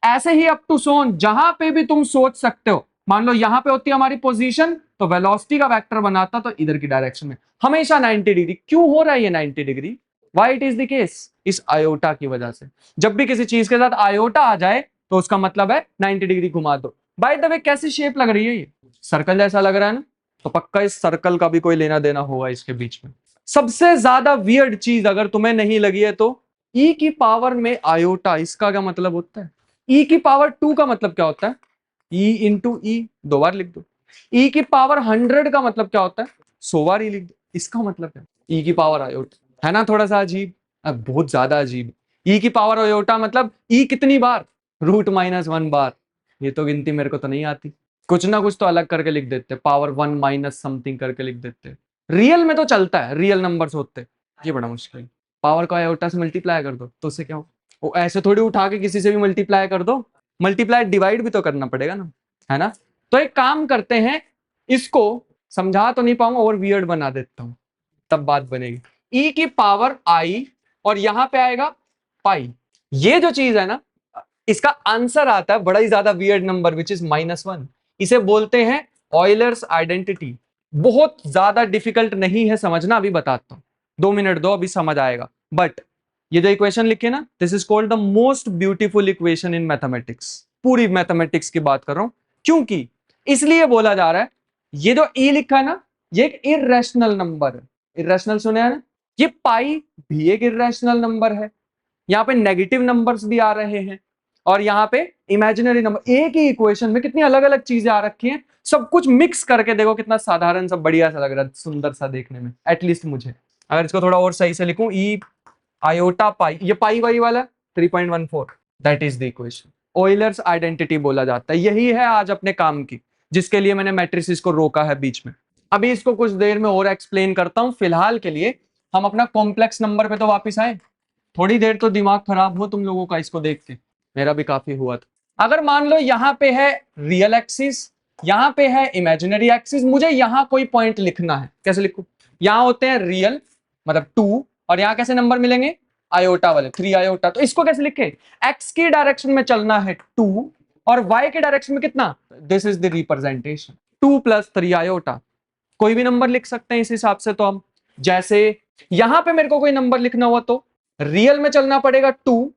ऐसे ही अप टू सोन, जहां पे भी तुम सोच सकते हो, मान लो यहां पे होती हमारी पोजीशन तो वेलोसिटी का वेक्टर बनाता तो इधर की डायरेक्शन में हमेशा 90 डिग्री। क्यों हो रहा है ये 90 degree? Why it is the case? इस आयोटा की वजह से। जब भी किसी चीज के साथ आयोटा आ जाए तो उसका मतलब है 90 डिग्री घुमा दो। बाय द वे कैसी शेप लग रही है ये? सर्कल जैसा लग रहा है ना, तो पक्का इस सर्कल का भी कोई लेना देना होगा इसके बीच में। सबसे ज्यादा वियर्ड चीज अगर तुम्हें नहीं लगी है तो e की पावर में आयोटा, इसका क्या मतलब होता है? e की पावर 2 का मतलब क्या होता है? e इंटू ई, 2 बार लिख दो। e की पावर 100 का मतलब क्या होता है? 100 बार ही लिख दो। इसका मतलब क्या? e की पावर आयोटा, है ना थोड़ा सा अजीब, बहुत ज्यादा अजीब। e की पावर आयोटा मतलब e कितनी बार? √-1 बार। ये तो गिनती मेरे को तो नहीं आती, कुछ ना कुछ तो अलग करके लिख देते, पावर 1 माइनस समथिंग करके लिख देते। रियल में तो चलता है, रियल नंबर्स होते, ये बड़ा मुश्किल। पावर को आयोटा से मल्टीप्लाई कर दो तो उससे क्या हो? वो ऐसे थोड़ी उठा के किसी से भी मल्टीप्लाई कर दो, मल्टीप्लाई डिवाइड भी तो करना पड़ेगा ना। है ना। तो एक काम करते हैं, इसको समझा तो नहीं पाऊंगा और वियर्ड बना देता हूं, तब बात बनेगी। ई की पावर आई और यहां पे आएगा पाई। ये जो चीज है ना, इसका आंसर आता है बड़ा ही ज्यादा वियर्ड नंबर विच इज -1। इसे बोलते हैं ऑयलर्स आइडेंटिटी। बहुत ज्यादा डिफिकल्ट नहीं है समझना, अभी बताता हूं, 2 मिनट दो, अभी समझ आएगा। बट ये जो इक्वेशन लिखी है ना, this is called the most beautiful equation in mathematics. पूरी मैथमेटिक्स की बात कर रहा हूं, क्योंकि इसलिए बोला जा रहा है, ये जो ई लिखा है ना, ये एक इर्रेशनल नंबर है। इर्रेशनल सुने हैं ना, ये पाई भी एक इर्रेशनल नंबर है। यहाँ पे नेगेटिव नंबर्स भी आ रहे हैं और यहाँ पे इमेजिनरी नंबर। एक ही इक्वेशन में कितनी अलग अलग चीजें आ रखी हैं, सब कुछ मिक्स करके देखो कितना साधारण सा बढ़िया सा लग रहा है, सुंदर सा देखने में, एटलीस्ट मुझे। अगर इसको थोड़ा और सही से लिखूं, ई आयोटा पाई, ये पाई वाई वाला 3.14, that is the equation. Euler's identity बोला जाता है। यही है आज अपने काम की, जिसके लिए मैंने मैट्रिसेस को रोका है बीच में। अभी इसको कुछ देर में और एक्सप्लेन करता हूं, फिलहाल के लिए हम अपना कॉम्प्लेक्स नंबर पे तो वापस आए। थोड़ी देर तो दिमाग खराब हो तुम लोगों का इसको देख के, मेरा भी काफी हुआ था। अगर मान लो यहां पे है रियल एक्सिस, यहां पे है इमेजिनरी एक्सिस, मुझे यहां कोई पॉइंट लिखना है, कैसे लिखूं? यहां होते हैं रियल मतलब 2, और यहां कैसे नंबर मिलेंगे? आयोटा वाले 3 आयोटा। तो इसको कैसे लिखे? एक्स की डायरेक्शन में चलना है 2 और वाई के डायरेक्शन में कितना? This is the representation 2 + 3 iota. कोई भी नंबर लिख सकते हैं इस हिसाब से। तो हम जैसे यहां पे मेरे को कोई नंबर लिखना हुआ तो रियल में चलना पड़ेगा 2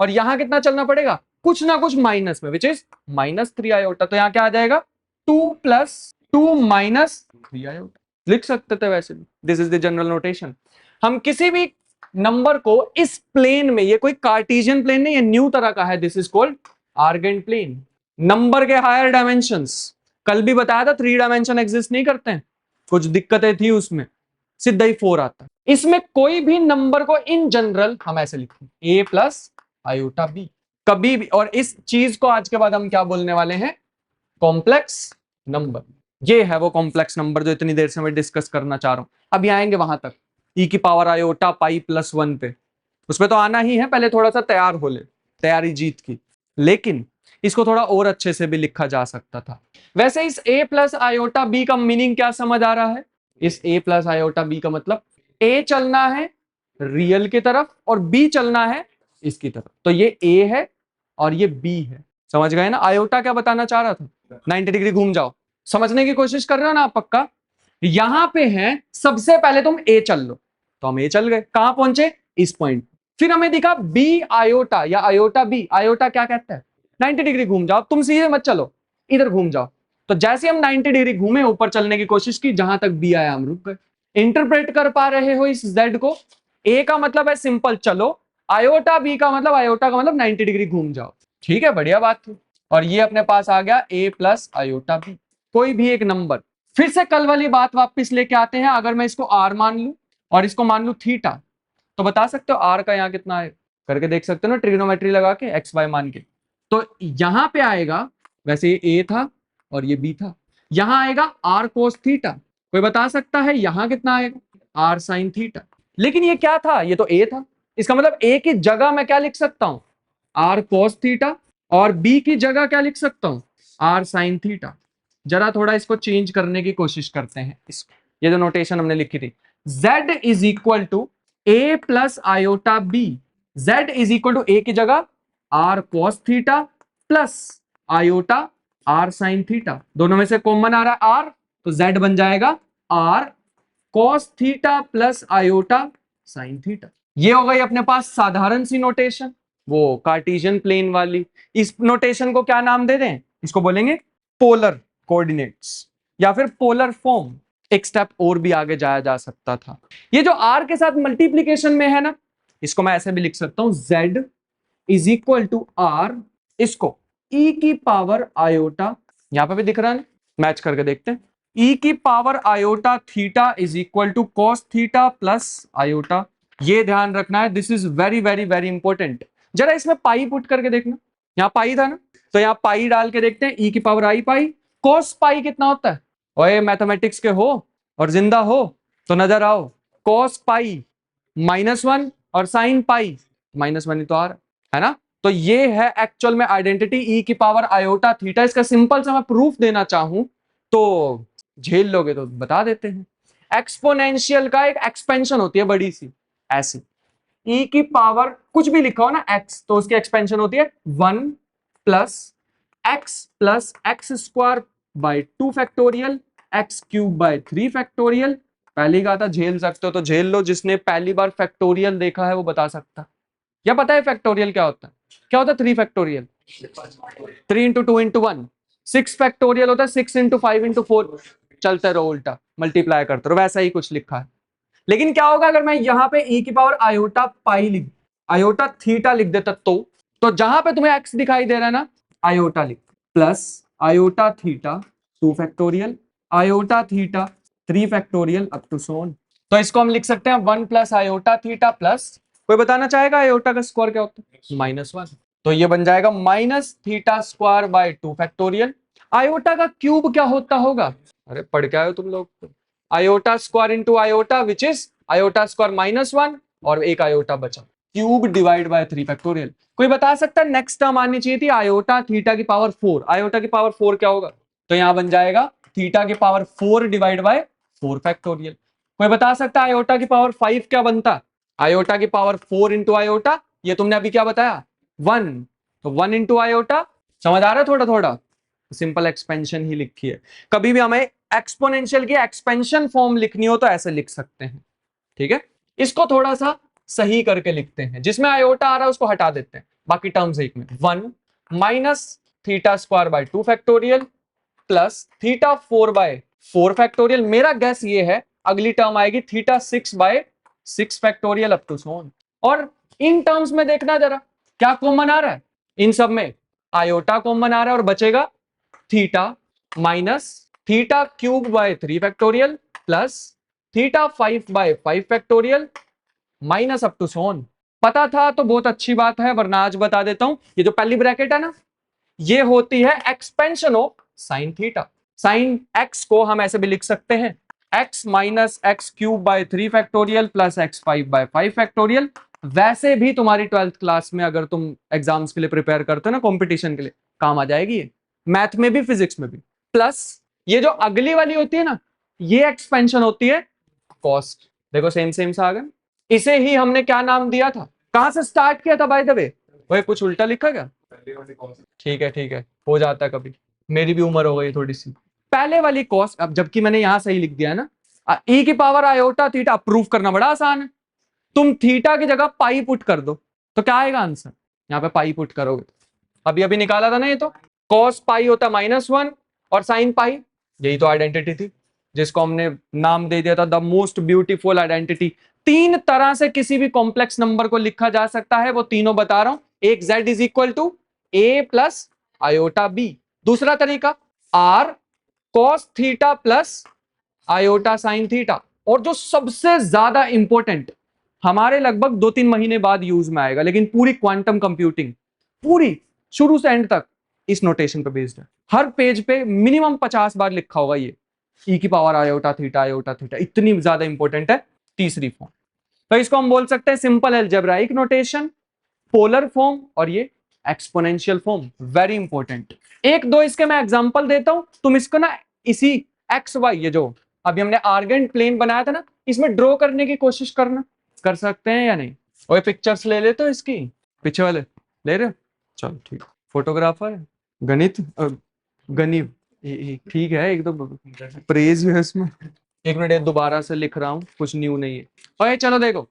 और यहां कितना चलना पड़ेगा? कुछ ना कुछ माइनस में, विच इज -3 आयोटा। तो यहां क्या आ जाएगा? 2 + 2 - 3 आयोटा लिख सकते थे वैसे भी। This is the general notation. हम किसी भी नंबर को इस प्लेन में, ये कोई कार्टेशियन प्लेन नहीं, ये न्यू तरह का है, this is called Argand plane. Number के हायर डायमेंशंस, कल भी बताया था 3 डायमेंशन एग्जिस्ट नहीं करते हैं, कुछ दिक्कतें थी उसमें, सीधा ही 4 आता है। इसमें कोई भी नंबर को इन जनरल हम ऐसे लिखते हैं a + आयोटा b, कभी भी। और इस चीज को आज के बाद हम क्या बोलने वाले हैं? Complex number. ये है वो कॉम्प्लेक्स नंबर जो इतनी देर से मैं डिस्कस करना चाह रहा हूं। अभी आएंगे वहां तक, e की पावर आयोटा पाई +1 पे, उसमें तो आना ही है। पहले थोड़ा सा तैयार हो ले, तैयारी जीत की। लेकिन इसको थोड़ा और अच्छे से भी लिखा जा सकता था। वैसे इस a + आयोटा b का मीनिंग क्या समझ आ रहा है? इस a + आयोटा b का मतलब a चलना है रियल की तरफ और b चलना है इसकी तरफ। तो ये a है और ये b है, समझ गए ना? आयोटा क्या बताना चाह रहा था? 90 डिग्री घूम जाओ। समझने की कोशिश कर रहे हो ना आप पक्का? यहां पे है, सबसे पहले तुम a चल लो, तो हम a चल गए, कहां पहुंचे? इस पॉइंट। फिर हमें दिखा b आयोटा या आयोटा b। आयोटा क्या कहता है? 90 डिग्री घूम जाओ। तुम सीधे मत चलो, इधर घूम जाओ। तो जैसे हम 90 डिग्री घूमे, ऊपर चलने की कोशिश की, जहां तक बी आया हम रुक गए। इंटरप्रेट कर पा रहे हो इस जेड को? ए का मतलब है सिंपल चलो, आयोटा बी का मतलब, आयोटा का मतलब 90 डिग्री घूम जाओ। ठीक है, बढ़िया बात थी। और ये अपने पास आ गया a + आयोटा बी, कोई भी एक नंबर। फिर से कल वाली बात वापस लेके आते हैं। अगर मैं इसको r मान लू और इसको मान लू थीटा, तो बता सकते हो r का यहाँ कितना है? करके देख सकते हो ना, ट्रिग्नोमेट्री लगा के x y मान के। तो यहां पे आएगा, वैसे ये a था और ये b था, यहां आएगा r cos थीटा। कोई बता सकता है यहां कितना आएगा? r sin theta. लेकिन ये क्या था? ये तो a था। इसका मतलब a की जगह मैं क्या लिख सकता हूं? r cos theta. और b की जगह क्या लिख सकता हूं? r sin theta. जरा थोड़ा इसको चेंज करने की कोशिश करते हैं। इसको, ये जो नोटेशन हमने लिखी थी, z = a + iota b। z = a की जगह r cos theta plus iota r sin theta. दोनों में से कॉमन आ रहा है r, तो z बन जाएगा r cos theta plus iota sin theta. ये हो गई अपने पास साधारण सी नोटेशन, वो कार्टेशियन प्लेन वाली। इस नोटेशन को क्या नाम दे दें? इसको बोलेंगे पोलर कोऑर्डिनेट्स या फिर पोलर फॉर्म। एक स्टेप और भी आगे जाया जा सकता था। ये जो r के साथ मल्टीप्लीकेशन में है ना, इसको मैं ऐसे भी लिख सकता हूं, z = r, इसको e की पावर आयोटा, यहां पे भी दिख रहा है, मैच करके देखते हैं, e की power iota theta = cos theta plus iota. ये ध्यान रखना है, this is very very very important. जरा इसमें पाई पुट करके देखना, यहाँ पाई था ना, तो यहाँ पाई डाल के देखते हैं, e की पावर आई पाई। cos पाई कितना होता है? ओए मैथमेटिक्स के हो और जिंदा हो तो नजर आओ। cos पाई -1 और sin पाई -1 ही तो आ रहा है ना। तो ये है एक्चुअल में आइडेंटिटी ई की पावर आयोटा थीटा। इसका सिंपल सा मैं प्रूफ देना चाहूं तो झेल लोगे तो बता देते हैं। एक्सपोनेंशियल का एक एक्सपेंशन होती है बड़ी सी ऐसी, ई की पावर कुछ भी लिखा हो ना एक्स, तो उसकी एक्सपेंशन होती है 1 plus x square by 2 factorial x cube by 3 factorial. पहली कहा था झेल सकते हो तो झेल लो, जिसने पहली बार फैक्टोरियल देखा है वो बता सकता। या पता है फैक्टोरियल क्या होता है? क्या होता है 3 फैक्टोरियल? 3 into 2 into 1। 6 फैक्टोरियल होता है 6 इंटू 5 इंटू 4। चलते रहो उल्टा, मल्टीप्लाई करते रहो, वैसा ही कुछ लिखा है। लेकिन क्या होगा अगर मैं यहां पे ई की पावर आयोटा पाई लिख, आयोटा थीटा लिख देता तो जहां पे तुम्हें एक्स दिखाई दे रहा है ना, आयोटा लिख plus iota theta 2 factorial iota theta 3 factorial up to so on. तो इसको हम लिख सकते हैं 1 प्लस आयोटा थीटा प्लस, कोई बताना चाहेगा आयोटा का स्क्वायर क्या होता है? -1। तो ये बन जाएगा minus theta square by 2 factorial. Iota का क्यूब क्या होता होगा? अरे पढ़ के आए हो तुम लोग। Iota square into iota which is iota square -1 और एक आयोटा बचा, क्यूब डिवाइड बाय 3 फैक्टोरियल। कोई बता सकता है नेक्स्ट टर्म आनी चाहिए थी आयोटा थीटा की पावर 4। आयोटा की पावर 4 क्या होगा? तो यहां बन जाएगा थीटा की पावर 4 डिवाइड बाय 4 फैक्टोरियल। कोई बता सकता है आयोटा की पावर 5 क्या बनता? आयोटा की पावर 4 इंटू आयोटा, ये तुमने अभी क्या बताया 1, तो 1 इंटू आयोटा। समझ आ रहा है? थोड़ा थोड़ा सिंपल एक्सपेंशन ही लिखी है। कभी भी हमें एक्सपोनेंशियल की एक्सपेंशन फॉर्म लिखनी हो तो ऐसे लिख सकते हैं, ठीक है। इसको थोड़ा सा सही करके लिखते हैं, जिसमें आयोटा आ रहा है उसको हटा देते हैं, बाकी टर्म्स एक में 1 minus theta square by 2 factorial plus theta 4 by 4 factorial. मेरा गैस ये है अगली टर्म आएगी theta 6 by 6 factorial up to so on. और इन टर्म्स में देखना जरा क्या कॉमन आ रहा है, इन सब में आयोटा कॉमन आ रहा है और बचेगा theta minus theta cube by 3 factorial plus theta 5 by 5 factorial minus up to so on. पता था तो बहुत अच्छी बात है, वरना आज बता देता हूं, ये जो पहली ब्रैकेट है ना, ये होती है expansion of sine theta. Sine x को हम ऐसे भी लिख सकते हैं x minus x cube by 3 factorial plus x 5 by 5 factorial. वैसे भी तुम्हारी 12th क्लास में अगर तुम एग्जाम्स के लिए प्रिपेयर करते हो ना, कंपटीशन के लिए, काम आ जाएगी ये, मैथ में भी फिजिक्स में भी। प्लस ये जो अगली वाली होती है ना, ये एक्सपेंशन होती है कॉस्ट। देखो सेम सेम सा आ गया। इसे ही हमने क्या नाम दिया था, कहां से स्टार्ट किया था बाय द वे? वही कुछ उल्टा लिखा क्या? ठीक है, हो जाता है कभी, मेरी भी उम्र हो गई थोड़ी सी। पहले वाली कॉस्ट, अब जबकि मैंने यहां सही लिख दिया है ना, ई की पावर आयोटा थीटा, प्रूफ करना बड़ा आसान है। तुम थीटा की जगह पाई पुट कर दो तो क्या आएगा आंसर? यहाँ पे पाई पुट करोगे, अभी अभी निकाला था ना ये, तो कॉस पाई होता -1 और साइन पाई, यही तो आइडेंटिटी थी जिसको हमने नाम दे दिया था द मोस्ट ब्यूटीफुल आइडेंटिटी। 3 तरह से किसी भी कॉम्प्लेक्स नंबर को लिखा जा सकता है, वो तीनों बता रहा हूं। एक z is equal to a plus iota b, दूसरा तरीका r cos theta plus iota sine theta, और जो सबसे ज्यादा इंपॉर्टेंट हमारे लगभग 2-3 महीने बाद यूज में आएगा, लेकिन पूरी क्वांटम कंप्यूटिंग पूरी शुरू से एंड तक इस नोटेशन पे बेस्ड है। हर पेज पे मिनिमम 50 बार लिखा होगा ये ई की पावर आयोटा थीटा, इतनी ज्यादा इंपॉर्टेंट है तीसरी फॉर्म। तो इसको हम बोल सकते हैं simple algebraic notation, polar form और ये एक्सपोनेंशियल फॉर्म, वेरी इंपॉर्टेंट। एक दो इसके मैं एग्जांपल देता हूं, तुम इसको ना इसी एक्स वाई, ये जो अभी हमने आर्गेंट प्लेन बनाया था ना, इसमें ड्रॉ करने की कोशिश करना, कर सकते हैं या नहीं? और पिक्चर्स ले लेते हो इसकी, पीछे वाले ले रहे हो? चलो ठीक, फोटोग्राफर गणित गणित ठीक है, एक दो प्रेज है इसमें। एक मिनट दोबारा से लिख रहा हूं, कुछ न्यू नहीं है। ओए चलो देखो,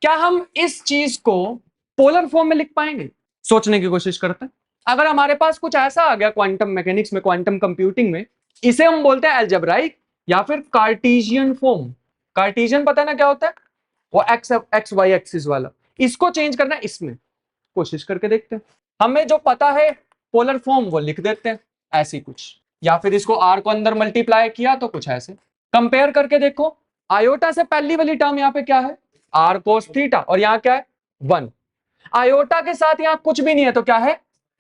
क्या हम इस चीज को पोलर फॉर्म में लिख पाएंगे? सोचने की कोशिश करते हैं। अगर हमारे पास कुछ ऐसा आ गया क्वांटम मैकेनिक्स में, क्वांटम कंप्यूटिंग में, इसे हम बोलते हैं अलजेब्राइक या फिर कार्टेशियन फॉर्म। कार्टेशियन पता है ना क्या होता है? वो एक्स वाई एक्सिस वाला। इसको चेंज करना है इसमें, कोशिश करके देखते हैं। हमें जो पता है पोलर फॉर्म वो लिख देते हैं ऐसी कुछ, या फिर इसको आर को अंदर मल्टीप्लाई किया तो कुछ ऐसे। कंपेयर करके देखो, आयोटा से पहली वाली टर्म यहाँ पे क्या है? आर कोस थीटा, और यहाँ क्या है? 1। आयोटा के साथ यहाँ कुछ भी नहीं है तो क्या है?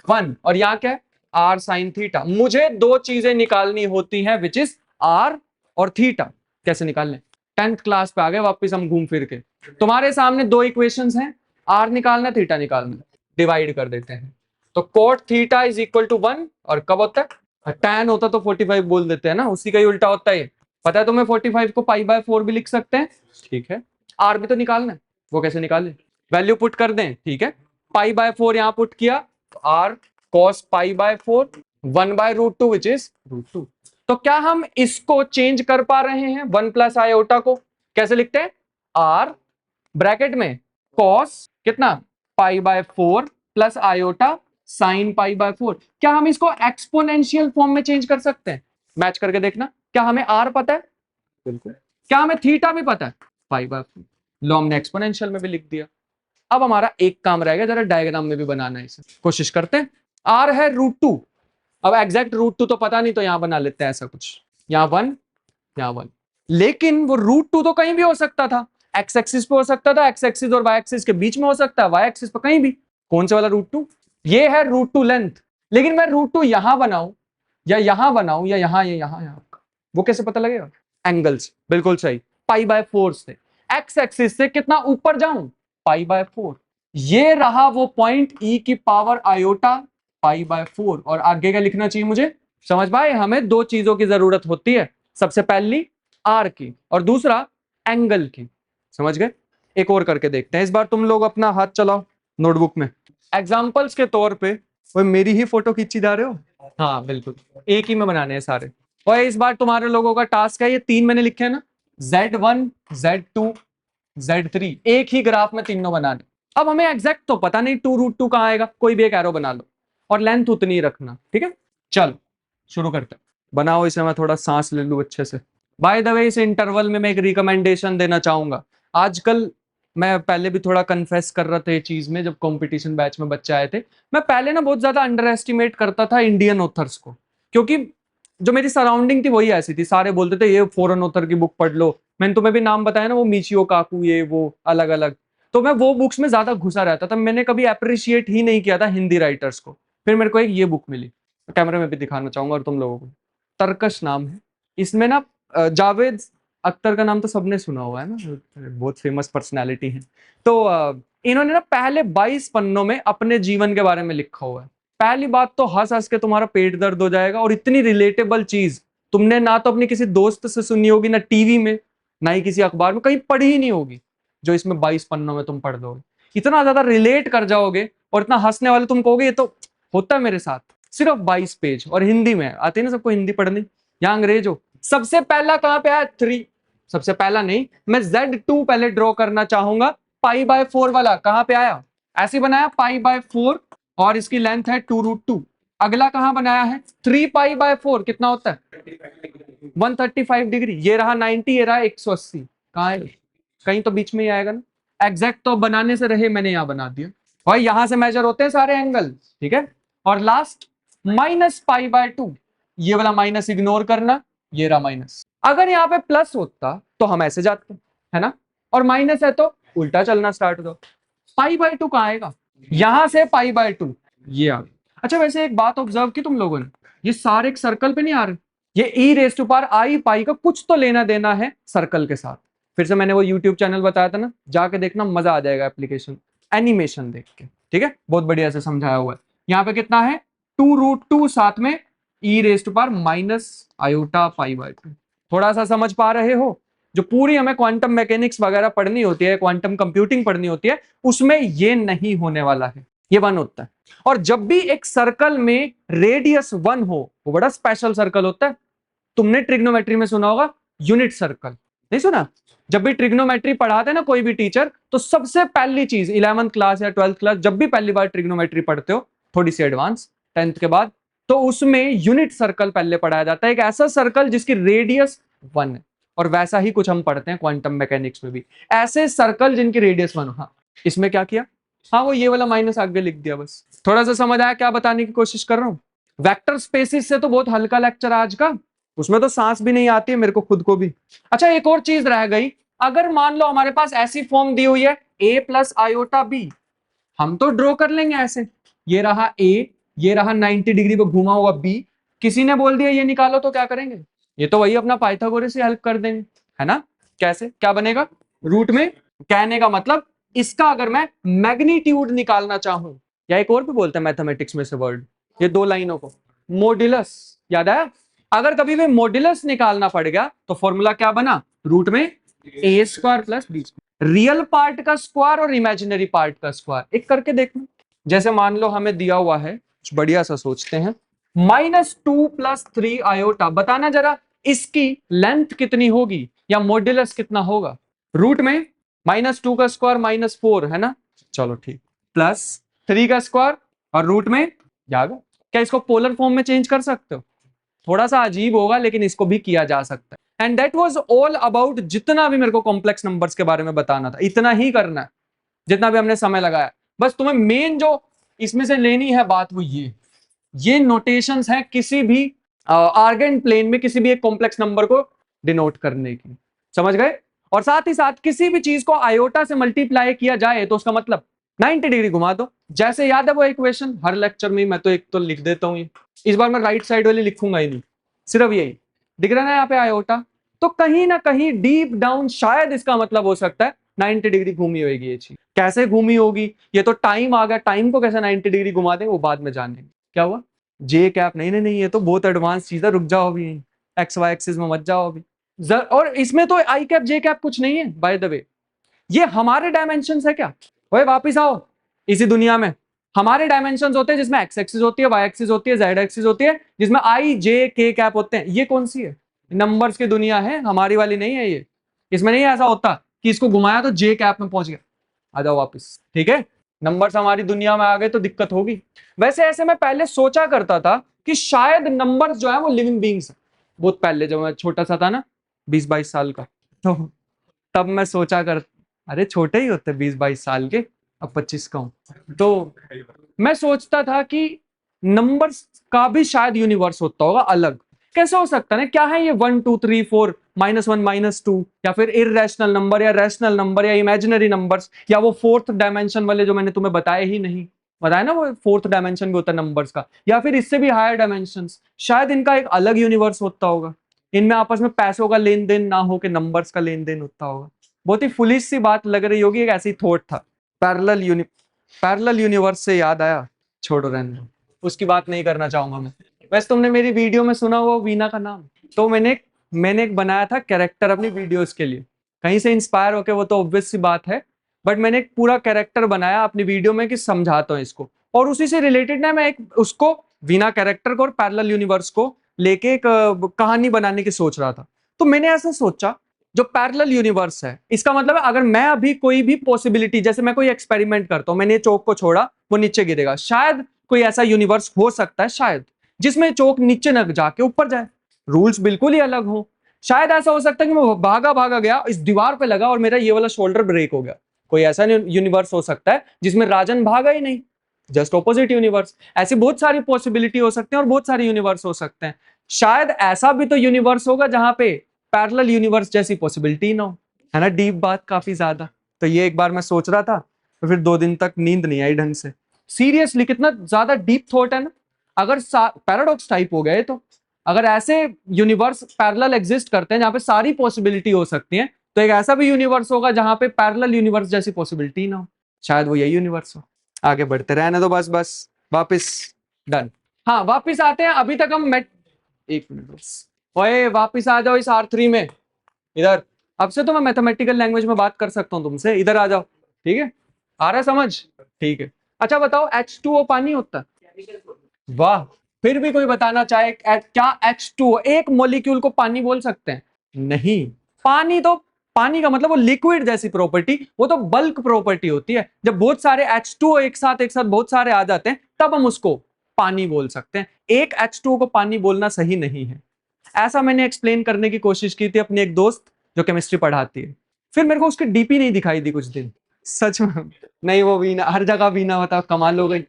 1, और यहाँ क्या है? R sine theta. मुझे दो चीजें निकालनी होती हैं विच इज आर और थीटा। कैसे निकालने? 10th क्लास पे आ गए वापस हम घूम फिर के। तुम्हारे सामने दो इक्वेशंस हैं, आर निकालना थीटा निकालना। डिवाइड कर देते हैं। तो cot theta is equal to 1 और कब होता है tan होता तो 45 बोल देते हैं ना, उसी का ही उल्टा होता है। पता है तुम्हें 45 को पाई बाय 4 भी लिख सकते हैं, ठीक है। आर भी तो निकालना है, वो कैसे निकाले, वैल्यू पुट कर दें, ठीक है। पाई बाय 4 यहां पुट किया तो r cos pi by 4 1 by root 2 which is root 2। तो क्या हम इसको चेंज कर पा रहे हैं 1 प्लस आयोटा को, कैसे लिखते हैं, आर ब्रैकेट में cos कितना पाई by 4 plus iota sine pi by 4। क्या हम इसको एक्सपोनेंशियल फॉर्म में चेंज कर सकते हैं, मैच करके देखना। क्या हमें आर पता है, बिल्कुल। क्या हमें थीटा भी पता है, पाई बाय 4, लो हमने एक्सपोनेंशियल में भी लिख दिया। अब हमारा एक काम रह गया, जरा डायग्राम में भी बनाना है इसे, कोशिश करते हैं। आर है रूट 2, अब एग्जैक्ट रूट 2 तो पता नहीं, तो यहां बना लेते हैं ऐसा कुछ, यहां 1 यहां 1। लेकिन वो रूट 2 तो कहीं भी हो सकता था, एक्स एक्सिस पे हो सकता था, एक्स एक्सिस और वाई एक्सिस के बीच में हो सकता है, वाई एक्सिस पे कहीं भी। कौन से वाला रूट 2, ये है रूट 2 लेंथ। लेकिन मैं रूट 2 यहां बनाऊं या यहां बनाऊं या यहां या यहां, वो कैसे पता लगेगा, एंगल्स, बिल्कुल सही, पाई बाय 4 से। एक्स एक्सिस से कितना ऊपर जाऊं, पाई बाय 4। ये रहा वो पॉइंट ई की पावर आयोटा पाई बाय 4। और आगे क्या लिखना चाहिए मुझे, समझ पाए, हमें दो चीजों की जरूरत होती है, सबसे पहली आर की और दूसरा एंगल की, समझ गए। एक और करके देखते हैं, इस बार तुम लोग अपना हाथ चलाओ नोटबुक में, एग्जाम्पल्स के तौर पे। वो मेरी ही फोटो खींची जा रहे हो, हाँ बिल्कुल, एक ही में बनाने हैं सारे। और इस बार तुम्हारे लोगों का टास्क है, ये 3 मैंने लिखे हैं ना, Z1 Z2 Z3, एक ही ग्राफ में तीनों बनाने। अब हमें एग्जैक्ट तो पता नहीं 2 रूट 2 कहां आएगा, कोई भी एक एरो बना लो और लेंथ उतनी ही रखना, ठीक है। चलो शुरू करते हैं, बनाओ इसे, मैं थोड़ा सांस ले लूं अच्छे से। बाय द वे इस इंटरवल में मैं एक रिकमेंडेशन देना चाहूंगा। आजकल मैं पहले भी थोड़ा कन्फेस कर रहा था ये चीज में, जब कंपटीशन बैच में बच्चे आए थे, मैं पहले ना बहुत ज्यादा अंडर एस्टिमेट करता था इंडियन ऑथर्स को, क्योंकि जो मेरी सराउंडिंग थी वही ऐसी थी, सारे बोलते थे ये फॉरेन ऑथर की बुक पढ़ लो। मैंने तुम्हें भी नाम बताया ना, वो मिचियो काकू, ये वो अलग अलग, तो मैं वो बुक्स में ज्यादा घुसा रहता था, मैंने कभी अप्रिशिएट ही नहीं किया था हिंदी राइटर्स को। फिर मेरे को एक ये बुक मिली, कैमरे में भी दिखाना चाहूंगा और तुम लोगों को, तरकश नाम है। इसमें ना जावेद अख्तर का नाम तो सबने सुना हुआ है ना, बहुत फेमस पर्सनैलिटी है। तो इन्होंने ना पहले 22 पन्नों में अपने जीवन के बारे में लिखा हुआ है। पहली बात तो हंस हंस के तुम्हारा पेट दर्द हो जाएगा, और इतनी रिलेटेबल चीज तुमने ना तो अपनी किसी दोस्त से सुनी होगी, ना टीवी में, ना ही किसी अखबार में, कहीं पढ़ी ही नहीं होगी, जो इसमें 22 पन्नों में तुम पढ़ दोगे। इतना ज्यादा रिलेट कर जाओगे और इतना हंसने वाले तुम कहोगे ये तो होता है मेरे साथ। सिर्फ 22 पेज, और हिंदी में आती है ना सबको हिंदी पढ़नी, या अंग्रेज हो। सबसे पहला कहां पे आया, 3, सबसे पहला नहीं, मैं Z2 पहले ड्रॉ करना चाहूंगा, पाई बाय 4 वाला कहां पे आया, ऐसे बनाया पाई बाय 4 और इसकी लेंथ है 2 रूट 2। अगला कहां बनाया है 3 पाई बाय 4, कितना होता है 135 डिग्री। ये रहा 90, ये रहा 180, कहां है, कहीं तो बीच में ही आएगा ना। एग्जैक्ट तो बनाने से रहे, मैंने यहां बना दिया, और यहां से मेजर होते हैं सारे एंगल, ठीक है। और लास्ट माइनस पाई बाय 2, ये वाला माइनस इग्नोर करना, ये रहा माइनस। अगर यहाँ पे प्लस होता तो हम ऐसे जाते, है ना, और माइनस है तो उल्टा चलना स्टार्ट हो जाओ। पाई बाय 2 कहां आएगा, यहां से पाई बाय 2 ये आ गया। अच्छा वैसे एक बात ऑब्जर्व की तुम लोगों ने, ये सारे एक सर्कल पे नहीं आ रहे, ये ई रेस टू पावर आई पाई का कुछ तो लेना देना है सर्कल के साथ। फिर से मैंने वो यूट्यूब चैनल बताया था ना, जाके देखना, मजा आ जाएगा एप्लीकेशन एनिमेशन देख के, ठीक है, बहुत बढ़िया से समझाया हुआ है। यहाँ पे कितना है 2 रूट 2 साथ में e raise to power minus iota pi by 2। थोड़ा सा समझ पा रहे हो, जो पूरी हमें क्वांटम मैकेनिक्स वगैरह पढ़नी होती है, क्वांटम कंप्यूटिंग पढ़नी होती है, उसमें ये नहीं होने वाला है, ये 1 होता है। और जब भी एक सर्कल में रेडियस 1 हो, वो बड़ा स्पेशल सर्कल होता है। तुमने ट्रिग्नोमेट्री में सुना होगा यूनिट सर्कल, नहीं सुना, जब भी ट्रिग्नोमेट्री पढ़ाते हैं ना कोई भी टीचर, तो सबसे पहली चीज 11th क्लास या 12th क्लास, जब भी पहली बार ट्रिग्नोमेट्री पढ़ते हो, थोड़ी सी एडवांस 10th के बाद, तो उसमें यूनिट सर्कल पहले पढ़ाया जाता है, एक ऐसा सर्कल जिसकी रेडियस 1 है। और वैसा ही कुछ हम पढ़ते हैं क्वांटम मैकेनिक्स में भी, ऐसे सर्कल जिनकी रेडियस 1 हो। हाँ इसमें क्या किया, हाँ वो ये वाला माइनस आगे लिख दिया, बस। थोड़ा सा समझ आया क्या बताने की कोशिश कर रहा हूं। वेक्टर स्पेसिस से तो बहुत हल्का लेक्चर आज का, उसमें तो सांस भी नहीं आती है मेरे को खुद को भी। अच्छा एक और चीज रह गई, अगर मान लो हमारे पास ऐसी फॉर्म दी हुई है a प्लस आयोटा b, हम तो ड्रॉ कर लेंगे ऐसे, ये रहा a, ये रहा 90 डिग्री पे घुमा हुआ b, किसी ने बोल दिया ये निकालो तो क्या करेंगे, ये तो वही अपना पाइथागोरस से हेल्प कर देंगे, है ना। कैसे, क्या बनेगा, रूट में, कहने का मतलब इसका अगर मैं मैग्नीट्यूड निकालना चाहूं, या एक और भी बोलते हैं मैथमेटिक्स में से वर्ड, ये 2 लाइनों को, मॉड्यूलस, याद आया? अगर कभी भी मॉड्यूलस निकालना पड़ गया तो फॉर्मूला क्या बना, रूट में a square plus b square, real part का स्क्वायर और इमेजिनरी पार्ट का स्क्वायर। एक करके देखना, जैसे मान लो हमें दिया हुआ है, कुछ बढ़िया सा सोचते हैं, -2 + 3 आयोटा, बताना जरा इसकी लेंथ कितनी होगी या मॉड्यूलस कितना होगा। रूट में -2 का स्क्वायर -4 है ना, चलो ठीक, प्लस 3 का स्क्वायर और रूट में जाएगा। क्या इसको पोलर फॉर्म में चेंज कर सकते हो? थोड़ा सा अजीब होगा लेकिन इसको भी किया जा सकता है। And that was all about, जितना भी मेरे को कॉम्प्लेक्स नंबर्स के बारे में बताना था इतना ही करना है, जितना भी हमने समय लगाया। बस तुम्हें मेन जो इसमें से लेनी है बात वो ये नोटेशंस हैं किसी भी आर्गेन प्लेन में किसी भी एक कॉम्प्लेक्स नंबर को डिनोट करने की, समझ गए? और साथ ही साथ किसी भी चीज को आयोटा से मल्टीप्लाई किया जाए तो उसका मतलब 90 डिग्री घुमा दो। जैसे याद है वो इक्वेशन, हर लेक्चर में मैं तो एक तो लिख देता हूँ, इस बार मैं राइट साइड वाली लिखूंगा ही नहीं, सिर्फ यही दिख रहा है यहाँ पे आयोटा, तो कहीं ना कहीं डीप डाउन शायद इसका मतलब हो सकता है 90 डिग्री घूमी होगी ये चीज। कैसे घूमी होगी, ये तो टाइम आ गया, टाइम को कैसे 90 डिग्री घुमा दें वो बाद में जानेंगे। क्या हुआ, जे कैप? नहीं नहीं नहीं, ये तो बहुत एडवांस चीज है, रुक जाओ अभी, एक्स वाई एक्सिस में मत जाओ अभी। और इसमें तो आई कैप जे कैप कुछ नहीं है बाय द वे, ये हमारे डायमेंशन है क्या? ओए वापिस आओ, इसी दुनिया में हमारे डायमेंशन होते हैं जिसमें एक्स एक्सिस होती है, वाई एक्सिस होती है, जेड एक्सिस होती है, जिसमें आई जे के कैप होते हैं। ये कौन सी है? नंबर्स की दुनिया है, हमारी वाली नहीं है ये। इसमें नहीं ऐसा होता कि इसको घुमाया तो जे कैप में पहुंच गया, आ जाओ वापिस, ठीक है? नंबर्स हमारी दुनिया में आ गए तो दिक्कत होगी। वैसे ऐसे मैं पहले सोचा करता था कि शायद नंबर्स जो है वो लिविंग बींग्स है, बहुत पहले जब मैं छोटा सा था ना, 20-22 साल का, तो तब मैं सोचा कर, अरे छोटे ही होते 20-22 साल के, अब 25 का हूं, तो मैं सोचता था कि नंबर्स का भी शायद यूनिवर्स होता होगा अलग। कैसे हो सकता है ना, क्या है ये 1 2 3 4 -1 -2, या फिर इररेशनल नंबर या रैशनल नंबर या इमेजिनरी नंबर्स, या वो 4th डायमेंशन वाले जो मैंने तुम्हें बताया ही नहीं, बताया ना वो 4th डायमेंशन भी होता है नंबर्स का, या फिर इससे भी हायर डायमेंशन, शायद इनका एक अलग यूनिवर्स होता होगा, इनमें आपस में पैसों का लेन देन ना हो के नंबर्स का लेन देन होता होगा। बहुत ही फुलिश सी बात लग रही होगी, एक ऐसी थॉट था। पैरेलल यूनिवर्स से याद आया, छोड़ो रहने दो, उसकी बात नहीं करना चाहूंगा मैं। वैसे तुमने मेरी वीडियो में सुना वो वीना का नाम, तो मैंने एक बनाया था कैरेक्टर अपनी वीडियोस के लिए, कहीं से इंस्पायर होके, वो तो ऑब्वियस सी बात है, बट मैंने एक पूरा कैरेक्टर बनाया अपनी वीडियो में कि समझाता हूँ इसको, और उसी से रिलेटेड ना मैं एक उसको वीना कैरेक्टर को और पैरेलल यूनिवर्स को लेके एक कहानी बनाने की सोच रहा था। तो मैंने ऐसा सोचा, जो पैरेलल यूनिवर्स है इसका मतलब है अगर मैं अभी कोई भी पॉसिबिलिटी, जैसे मैं कोई एक्सपेरिमेंट करता हूं, मैंने चौक को छोड़ा वो नीचे गिरेगा, शायद कोई ऐसा यूनिवर्स हो सकता है शायद जिसमें चौक नीचे न जाके ऊपर जाए, रूल्स बिल्कुल ही अलग हो। शायद ऐसा हो सकता है कि मैं भागा भागा गया, इस दीवार पे लगा और मेरा ये वाला शोल्डर ब्रेक हो गया। कोई ऐसा यूनिवर्स हो सकता है जिसमें राजन भागा ही नहीं, जस्ट ऑपोजिट यूनिवर्स। ऐसी बहुत सारी पॉसिबिलिटी हो सकते हैं और बहुत सारे यूनिवर्स हो सकते हैं। शायद ऐसा भी तो यूनिवर्स होगा जहां पे पैरेलल यूनिवर्स जैसी पॉसिबिलिटी ना हो, है ना? डीप बात काफी ज्यादा। तो ये एक बार मैं सोच रहा था, तो फिर 2 दिन तक नींद नहीं आई ढंग से। सीरियसली कितना ज्यादा डीप थॉट है ना। अगर पैराडॉक्स टाइप हो गए, तो अगर ऐसे यूनिवर्स पैरेलल एग्जिस्ट करते हैं जहां पे सारी पॉसिबिलिटी हो सकती है, तो एक ऐसा भी यूनिवर्स होगा जहां पे पैरेलल यूनिवर्स जैसी पॉसिबिलिटी ना हो, शायद वो यही यूनिवर्स हो। आगे बढ़ते रहने दो, बस वापिस डन। हाँ वापिस आते हैं, अभी तक हम एक मिनट बस, ओए वापिस आ जाओ इस R3 में, इधर। अब से तो मैं मैथमेटिकल लैंग्वेज में बात कर सकता हूँ तुमसे, इधर आ जाओ, ठीक है? आ रहा है समझ? ठीक है। अच्छा बताओ, H2O पानी होता है? वाह, फिर भी कोई बताना चाहे क्या H2O एक मॉलिक्यूल को पानी बोल सकते हैं? नहीं। पानी तो, पानी का मतलब वो लिक्विड जैसी प्रॉपर्टी, वो तो बल्क प्रॉपर्टी होती है। जब बहुत सारे H2O एक साथ बहुत सारे आ जाते हैं तब हम उसको पानी बोल सकते हैं। एक H2O को पानी बोलना सही नहीं है। ऐसा मैंने एक्सप्लेन करने की कोशिश की थी अपनी एक दोस्त जो केमिस्ट्री पढ़ाती है, फिर मेरे को उसकी डीपी नहीं दिखाई दी कुछ दिन, सच में नहीं। वो वीना, हर जगह वीना, बताओ कमाल हो गई।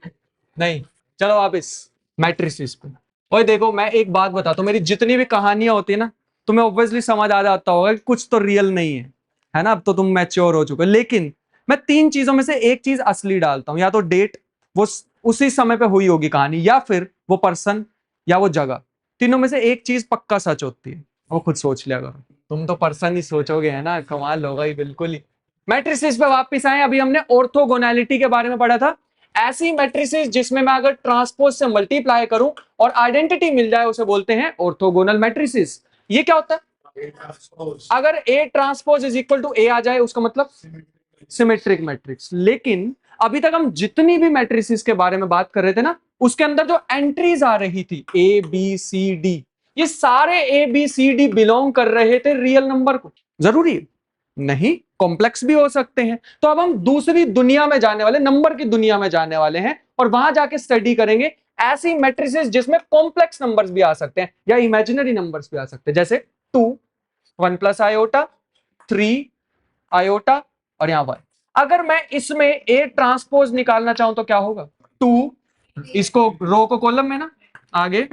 नहीं, चलो आप इस मैट्रिसेस पे। और देखो मैं एक बात बताता हूँ, मेरी जितनी भी कहानियां होती है ना, तुम्हें ऑब्वियसली समझ आ जाता होगा कि कुछ तो रियल नहीं है ना? अब तो तुम मैच्योर हो चुके हो। लेकिन मैं 3 चीजों में से एक चीज असली डालता हूँ, या तो डेट, वो उसी समय पे हुई होगी कहानी, या फिर वो पर्सन, या वो जगह। तीनों में से एक चीज पक्का सच होती है, वो खुद सोच लिया करो। तुम तो पर्सन ही सोचोगे, है ना? कमाल होगा ही, बिल्कुल ही। मैट्रिसेस पे वापस आए, अभी हमने ऑर्थोगोनैलिटी के बारे में पढ़ा था। ऐसी मैट्रिसेस जिसमें मैं अगर ट्रांसपोज से मल्टीप्लाई करूं और आइडेंटिटी मिल जाए उसे बोलते हैं ऑर्थोगोनल मैट्रिसेस। ये क्या होता है? अगर A transpose is equal to A आ जाए उसका मतलब सिमेट्रिक मैट्रिक्स। लेकिन अभी तक हम जितनी भी मैट्रिसेस के बारे में बात कर रहे थे ना, उसके अंदर जो एंट्रीज आ रही थी ए बी सी डी, ये सारे A B C D belong कर रहे थे रियल नंबर को। जरूरी नहीं, कॉम्प्लेक्स भी हो सकते हैं। तो अब हम दूसरी दुनिया में जाने वाले, नंबर की दुनिया में जाने वाले हैं और वहां जाके स्टडी करेंगे ऐसी मैट्रिसेस जिसमें कॉम्प्लेक्स नंबर्स भी आ सकते हैं या इमेजिनरी नंबर्स भी आ सकते हैं, जैसे 2, 1 प्लस आयोटा, 3 आयोटा और यहां 1। अगर मैं इसमें ए ट्रांसपोज निकालना चाहूं तो क्या होगा? 2, इसको रो को कॉलम में ना, आगे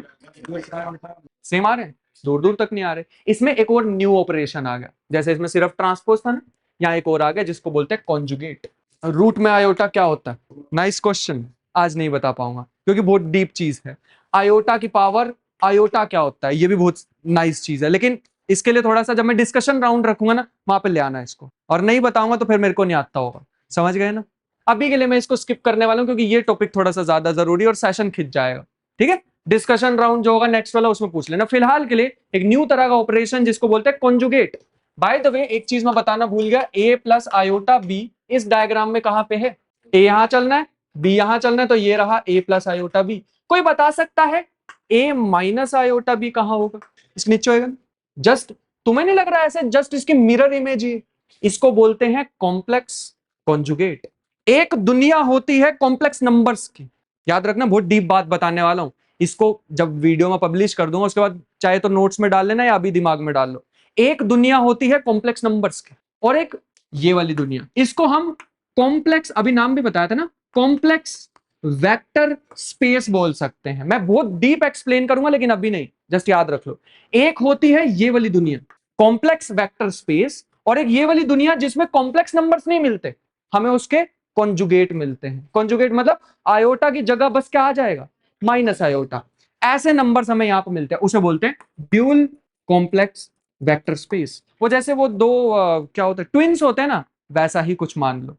सेम आ रहे हैं, दूर दूर तक नहीं आ रहे। इसमें एक और न्यू ऑपरेशन आ गया, जैसे इसमें सिर्फ ट्रांसपोज था ना, यहाँ एक और आ गया जिसको बोलते हैं कॉन्जुगेट। रूट में आयोटा क्या होता है? नाइस क्वेश्चन, आज नहीं बता पाऊंगा क्योंकि बहुत डीप चीज है। आयोटा की पावर, आयोटा क्या होता है, ये भी बहुत नाइस चीज है, लेकिन इसके लिए थोड़ा सा जब मैं डिस्कशन राउंड रखूंगा ना, वहां पे ले आना इसको, और नहीं बताऊंगा तो फिर मेरे को नहीं आता होगा। समझ गए ना? अभी के लिए मैं इसको स्किप करने वाला हूं क्योंकि ये टॉपिक थोड़ा सा ज्यादा जरूरी है और सेशन खिंच जाएगा। ठीक है, डिस्कशन राउंड जो होगा नेक्स्ट वाला उसमें पूछ लेना। फिलहाल के लिए एक न्यू तरह का ऑपरेशन जिसको बोलते हैं कॉन्जुगेट। बाय द वे एक चीज मैं बताना भूल गया, ए प्लस आयोटा बी इस डायग्राम में कहां पे है? ए यहां चलना है, बी यहां चलना है, तो ये रहा ए प्लस आयोटा बी। कोई बता सकता है ए माइनस आयोटा बी कहां होगा? इसके नीचे होगा। जस्ट तुम्हें नहीं लग रहा ऐसे? जस्ट इसकी मिरर इमेज ही। इसको बोलते हैं कॉम्प्लेक्स कॉन्जुगेट। एक दुनिया होती है कॉम्प्लेक्स नंबर्स की, याद रखना, बहुत डीप बात बताने वाला हूं। इसको जब वीडियो में पब्लिश कर दूंगा उसके बाद चाहे तो नोट्स में डाल लेना या अभी दिमाग में डाल लो। एक दुनिया होती है कॉम्प्लेक्स नंबर्स की और एक ये वाली दुनिया, इसको हम कॉम्प्लेक्स, अभी नाम भी बताया था ना, कॉम्प्लेक्स वेक्टर स्पेस बोल सकते हैं। मैं बहुत डीप एक्सप्लेन करूंगा लेकिन अभी नहीं, जस्ट याद रख लो। एक होती है ये वाली दुनिया कॉम्प्लेक्स वेक्टर स्पेस, और एक ये वाली दुनिया जिसमें कॉम्प्लेक्स नंबर्स नहीं मिलते, हमें उसके कॉन्जुगेट मिलते हैं। कॉन्जुगेट मतलब आयोटा की जगह बस क्या आ जाएगा? Minus iota. ऐसे नंबर्स हमें यहां पर मिलते हैं, उसे बोलते हैं ड्यूल कॉम्प्लेक्स वेक्टर स्पेस। वो जैसे वो दो क्या होते हैं, ट्विंस होते हैं ना, वैसा ही कुछ मान लो।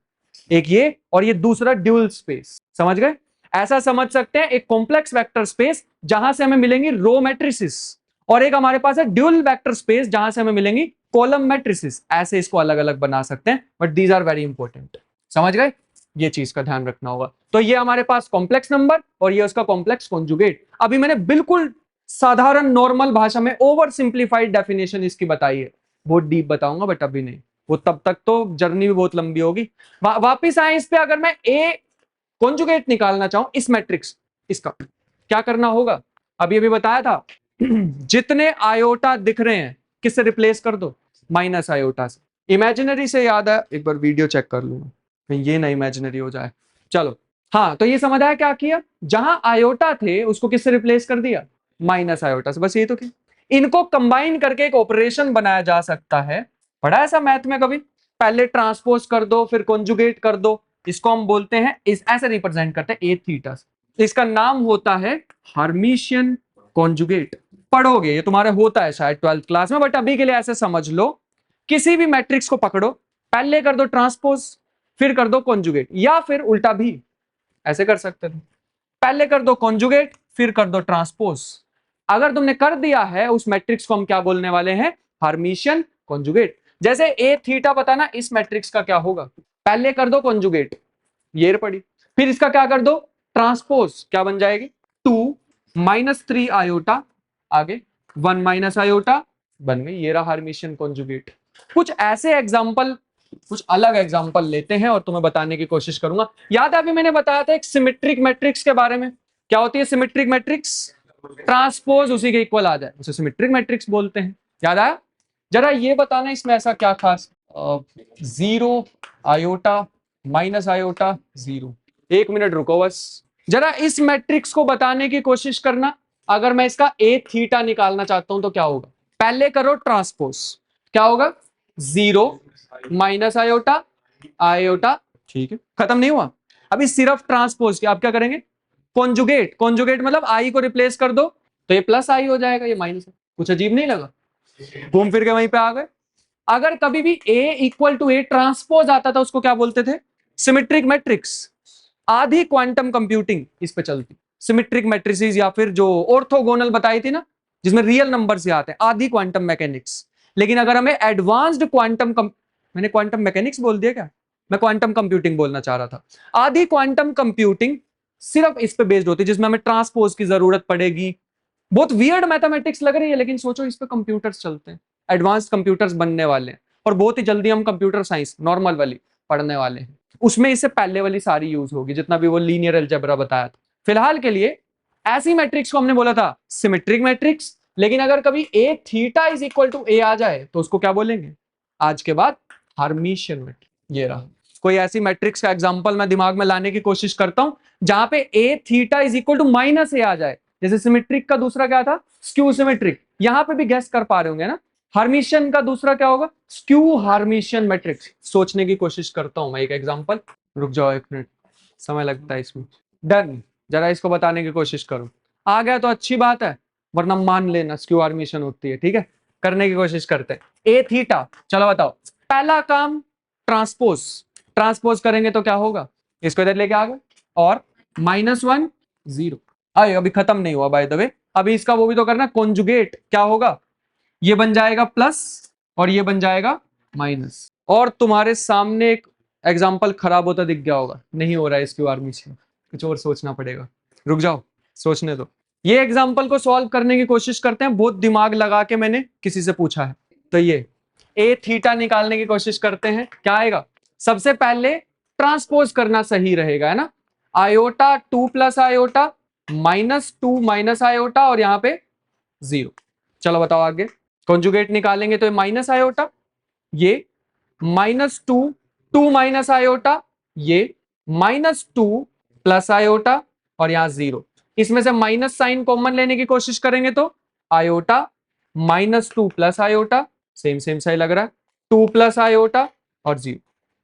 एक ये और ये दूसरा ड्यूल स्पेस, समझ गए? ऐसा समझ सकते हैं एक कॉम्प्लेक्स वेक्टर स्पेस जहां से हमें मिलेंगी रो मैट्रिसेस, और एक हमारे पास है ड्यूल वेक्टर स्पेस जहां से हमें मिलेंगी कॉलम मैट्रिसेस। ऐसे इसको अलग अलग बना सकते हैं, but these are very important. समझ गए? ये चीज का ध्यान रखना होगा। तो ये हमारे पास कॉम्प्लेक्स नंबर और ये उसका कॉम्प्लेक्स कॉन्जुगेट। अभी मैंने बिल्कुल साधारण नॉर्मल भाषा में ओवर सिंप्लीफाइड डेफिनेशन इसकी बताई है, बहुत डीप बताऊंगा बट अभी नहीं, वो तब तक तो जर्नी भी बहुत लंबी होगी। वापिस आए इस पे, अगर मैं ए कॉन्जुगेट निकालना चाहूं इस मैट्रिक्स, इसका क्या करना होगा? अभी अभी बताया था जितने आयोटा दिख रहे हैं किससे रिप्लेस कर दो? माइनस आयोटा से। इमेजिनरी से याद है, एक बार वीडियो चेक कर लूंगा कहीं ये ना इमेजिनरी हो जाए। चलो हाँ, तो ये समझ आया क्या किया? जहां आयोटा थे उसको किससे रिप्लेस कर दिया? माइनस आयोटा से। बस ये तो किया। इनको कंबाइन करके एक ऑपरेशन बनाया जा सकता है। पढ़ा ऐसा मैथ में कभी? पहले ट्रांसपोज कर दो फिर कॉन्जुगेट कर दो, इसको हम बोलते हैं, इस ऐसे रिप्रेजेंट करते हैं ए थीटा से। इसका नाम होता है हर्मिशियन कॉन्जुगेट। पढ़ोगे, ये तुम्हारे होता है शायद 12th क्लास में, बट अभी के लिए ऐसे समझ लो, किसी भी मैट्रिक्स को पकड़ो, पहले कर दो ट्रांसपोज फिर कर दो कॉन्जुगेट, या फिर उल्टा भी ऐसे कर सकते थे, पहले कर दो कॉन्जुगेट फिर कर दो ट्रांसपोज। अगर तुमने कर दिया है उस मैट्रिक्स को हम क्या बोलने वाले हैं? Hermitian conjugate. जैसे ए थीटा पता ना, इस मैट्रिक्स का क्या होगा? पहले कर दो कॉन्जुगेट, ये पड़ी, फिर इसका क्या कर दो? ट्रांसपोज, क्या बन जाएगी? 2 माइनस 3 आयोटा, आगे 1 माइनस आयोटा, बन गई, ये रहा हर्मिशियन कॉन्जुगेट। कुछ ऐसे एग्जाम्पल, कुछ अलग एग्जाम्पल लेते हैं और तुम्हें बताने की कोशिश करूंगा। याद है अभी मैंने बताया था एक सिमेट्रिक मैट्रिक्स के बारे में? क्या होती है सिमेट्रिक मैट्रिक्स? ट्रांसपोज उसी के इक्वल आ जाए उसे सिमेट्रिक मैट्रिक्स बोलते हैं। याद आया? जरा ये बताना इसमें ऐसा क्या खास? 0 आयोटा माइनस आयोटा 0। एक मिनट रुको बस, जरा इस मैट्रिक्स को बताने की कोशिश करना। अगर मैं इसका ए थीटा निकालना चाहता हूं तो क्या होगा? पहले करो ट्रांसपोज, क्या होगा? 0 माइनस आयोटा आयोटा, ठीक है, खत्म नहीं हुआ। अभी सिर्फ ट्रांसपोज किया, अब क्या करेंगे? कॉन्जुगेट। कॉन्जुगेट मतलब आई को रिप्लेस कर दो तो ये प्लस आई हो जाएगा, ये माइनस है। कुछ अजीब नहीं लगा? घूम फिर के वहीं पे आ गए। अगर कभी भी ए इक्वल टू ए ट्रांसपोज आता था उसको क्या बोलते थे? Symmetric matrix. आधी क्वांटम कंप्यूटिंग इस पे चलती, सिमेट्रिक मैट्रिसेस या फिर जो ऑर्थोगोनल बताई थी ना, जिसमें रियल नंबर से आते हैं, आधी क्वांटम मैकेनिक्स। लेकिन अगर हमें एडवांस्ड मैंने क्वांटम मैकेनिक्स बोल दिया क्या, मैं क्वांटम कंप्यूटिंग बोलना चाह रहा था। आधी क्वांटम कंप्यूटिंग सिर्फ इस पे बेस्ड होती है, जिसमें हमें ट्रांसपोज की जरूरत पड़ेगी। बहुत वियर्ड मैथमेटिक्स लग रही है, लेकिन सोचो इस पे कंप्यूटर्स चलते हैं, एडवांस्ड कंप्यूटर्स बनने वाले हैं, और बहुत ही जल्दी हम कंप्यूटर साइंस नॉर्मल वाली पढ़ने वाले हैं, उसमें इससे पहले वाली सारी यूज होगी, जितना भी वो लीनियर अलजेब्रा बताया था। फिलहाल के लिए ऐसी मैट्रिक्स को हमने बोला था सिमेट्रिक मैट्रिक्स, लेकिन अगर कभी ए theta is equal to A आ जाए तो उसको क्या बोलेंगे आज के बाद, हर्मिशियन मैट्रिक्स। ये रहा कोई ऐसी मैट्रिक्स का एग्जांपल मैं दिमाग में लाने की कोशिश करता हूं जहां पे A theta is equal to minus A आ जाए, जैसे सिमेट्रिक का दूसरा क्या था, स्क्यू सिमेट्रिक, यहां पे भी गैस कर पा रहे होंगे ना। हार्मिशियन का दूसरा क्या होगा, स्क्यू हार्मिशियन मैट्रिक्स। सोचने की कोशिश करता हूं मैं एक एग्जांपल, रुक जाओ एक मिनट, समय लगता है इसमें। डन, जरा इसको बताने की कोशिश करो, आ गया तो अच्छी बात है, वरना मान लेना स्क्यू हार्मिशियन होती है, ठीक है। करने की कोशिश करते हैं। ए थीटा, चलो बताओ, पहला काम ट्रांसपोज, ट्रांसपोज करेंगे तो क्या होगा, इसको इधर लेके आ गए और -1 0, अभी खत्म नहीं हुआ बाय द वे, अभी इसका वो भी तो करना, कॉन्जुगेट क्या होगा, ये बन जाएगा प्लस और ये बन जाएगा माइनस। और तुम्हारे सामने एक एग्जांपल खराब होता दिख गया होगा, नहीं हो रहा है इसकी आर्मी से, कुछ और सोचना पड़ेगा, रुक जाओ सोचने दो। ये एग्जांपल को सॉल्व करने की कोशिश करते हैं, बहुत दिमाग लगा के मैंने किसी से पूछा है। तो ये ए थीटा निकालने की कोशिश करते हैं, क्या आएगा, सबसे पहले ट्रांसपोज करना सही रहेगा, है ना, iota 2 plus iota -2 minus iota और यहां पे 0। चलो बताओ आगे, कॉन्जुगेट निकालेंगे तो ये माइनस आयोटा, ये -2 2 माइनस आयोटा, ये -2 प्लस आयोटा और यहां 0। इसमें से माइनस साइन कॉमन लेने की कोशिश करेंगे तो iota -2 plus iota, same same सही लग रहा है, 2 प्लस आयोटा और 0।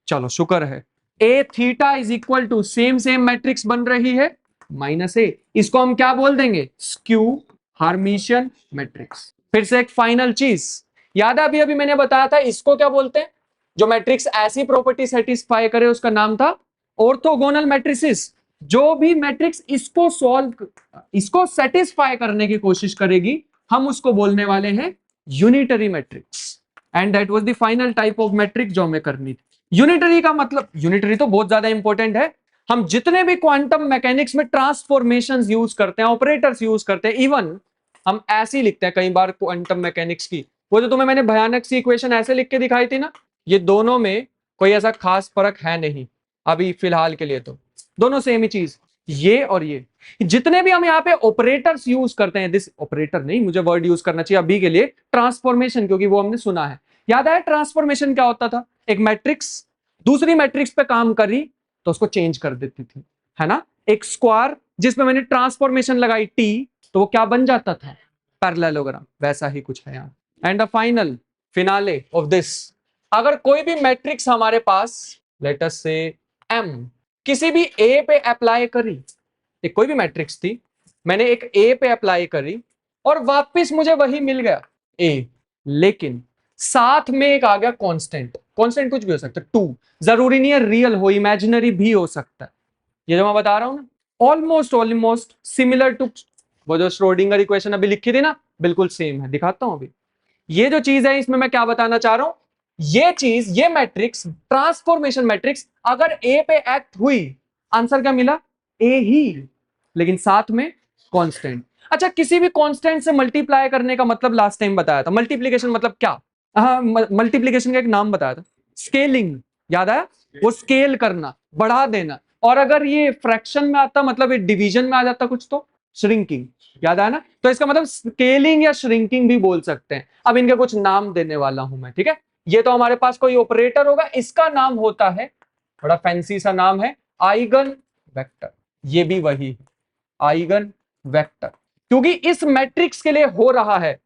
चलो शुक्र है, A theta is equal to same same matrix बन रही है -a, इसको हम क्या बोल देंगे, स्क्यू हार्मिशियन मैट्रिक्स। फिर से एक फाइनल चीज याद है, अभी अभी मैंने बताया था इसको क्या बोलते हैं, जो मैट्रिक्स ऐसी प्रॉपर्टी सेटिस्फाई करे उसका नाम था ऑर्थोगोनल मैट्रिसेस। जो भी मैट्रिक्स इसको सेटिस्फाई करने की कोशिश करेगी हम उसको बोलने वाले हैं unitary matrix, and that was the final type of matrix जो हमें करनी थी। यूनिटरी का मतलब, यूनिटरी तो बहुत ज्यादा इंपॉर्टेंट है, हम जितने भी क्वांटम मैकेनिक्स में ट्रांसफॉर्मेशंस यूज करते हैं, ऑपरेटर्स यूज करते हैं, इवन हम ऐसे ही लिखते हैं कई बार क्वांटम मैकेनिक्स की, वो जो तुम्हें मैंने भयानक सी इक्वेशन ऐसे लिख के दिखाई थी ना, ये दोनों में कोई ऐसा खास फर्क है नहीं अभी फिलहाल के लिए, तो दोनों सेम ही चीज, ये और ये। जितने भी हम यहाँ पे ऑपरेटर्स यूज करते हैं, दिस ऑपरेटर नहीं, मुझे वर्ड यूज करना चाहिए अभी के लिए ट्रांसफॉर्मेशन, क्योंकि वो हमने सुना है। याद है ट्रांसफॉर्मेशन क्या होता था, एक मैट्रिक्स दूसरी मैट्रिक्स पे काम करी तो उसको चेंज कर देती थी, है ना। एक स्क्वायर जिसमें मैंने ट्रांसफॉर्मेशन लगाई टी, तो वो क्या बन जाता था, पैरेललोग्राम, वैसा ही कुछ है यहाँ। And the final finale of this, अगर कोई भी मैट्रिक्स हमारे पास लेट अस से m किसी भी a पे अप्लाई करी, एक कोई भी मैट्रिक्स थी, मैंने एक a पे अप्लाई करी और वापस मुझे वही मिल गया a, लेकिन साथ में एक आ गया कांस्टेंट, कांस्टेंट कुछ भी हो सकता है, 2, जरूरी नहीं है रियल हो, इमेजिनरी भी हो सकता है। ये जो मैं बता रहा हूं ना, ऑलमोस्ट सिमिलर टू वो जो श्रोडिंगर इक्वेशन अभी लिखी थी ना, बिल्कुल सेम है, दिखाता हूं अभी। ये जो चीज है इसमें मैं क्या बताना चाह रहा हूं, ये चीज, ये मैट्रिक्स ट्रांसफॉर्मेशन मैट्रिक्स अगर ए पे एक्ट हुई, आंसर क्या मिला, ए ही, लेकिन साथ में कांस्टेंट। अच्छा, किसी भी कांस्टेंट से मल्टीप्लाई करने का मतलब लास्ट टाइम बताया था, मल्टीप्लिकेशन मतलब क्या, हाँ मल्टीप्लिकेशन का एक नाम बताया था, स्केलिंग, याद आया, वो स्केल करना, बढ़ा देना। और अगर ये फ्रैक्शन में आता मतलब ये डिवीजन में आ जाता कुछ तो श्रिंकिंग, याद आया ना, तो इसका मतलब स्केलिंग या श्रिंकिंग भी बोल सकते हैं। अब इनके कुछ नाम देने वाला हूं मैं, ठीक है। ये तो हमारे पास कोई ऑपरेटर होगा, इसका नाम होता है, बड़ा फैंसी सा नाम है, आइगन वेक्टर। ये भी वही है, आइगन वेक्टर, क्योंकि इस मैट्रिक्स के लिए हो रहा है,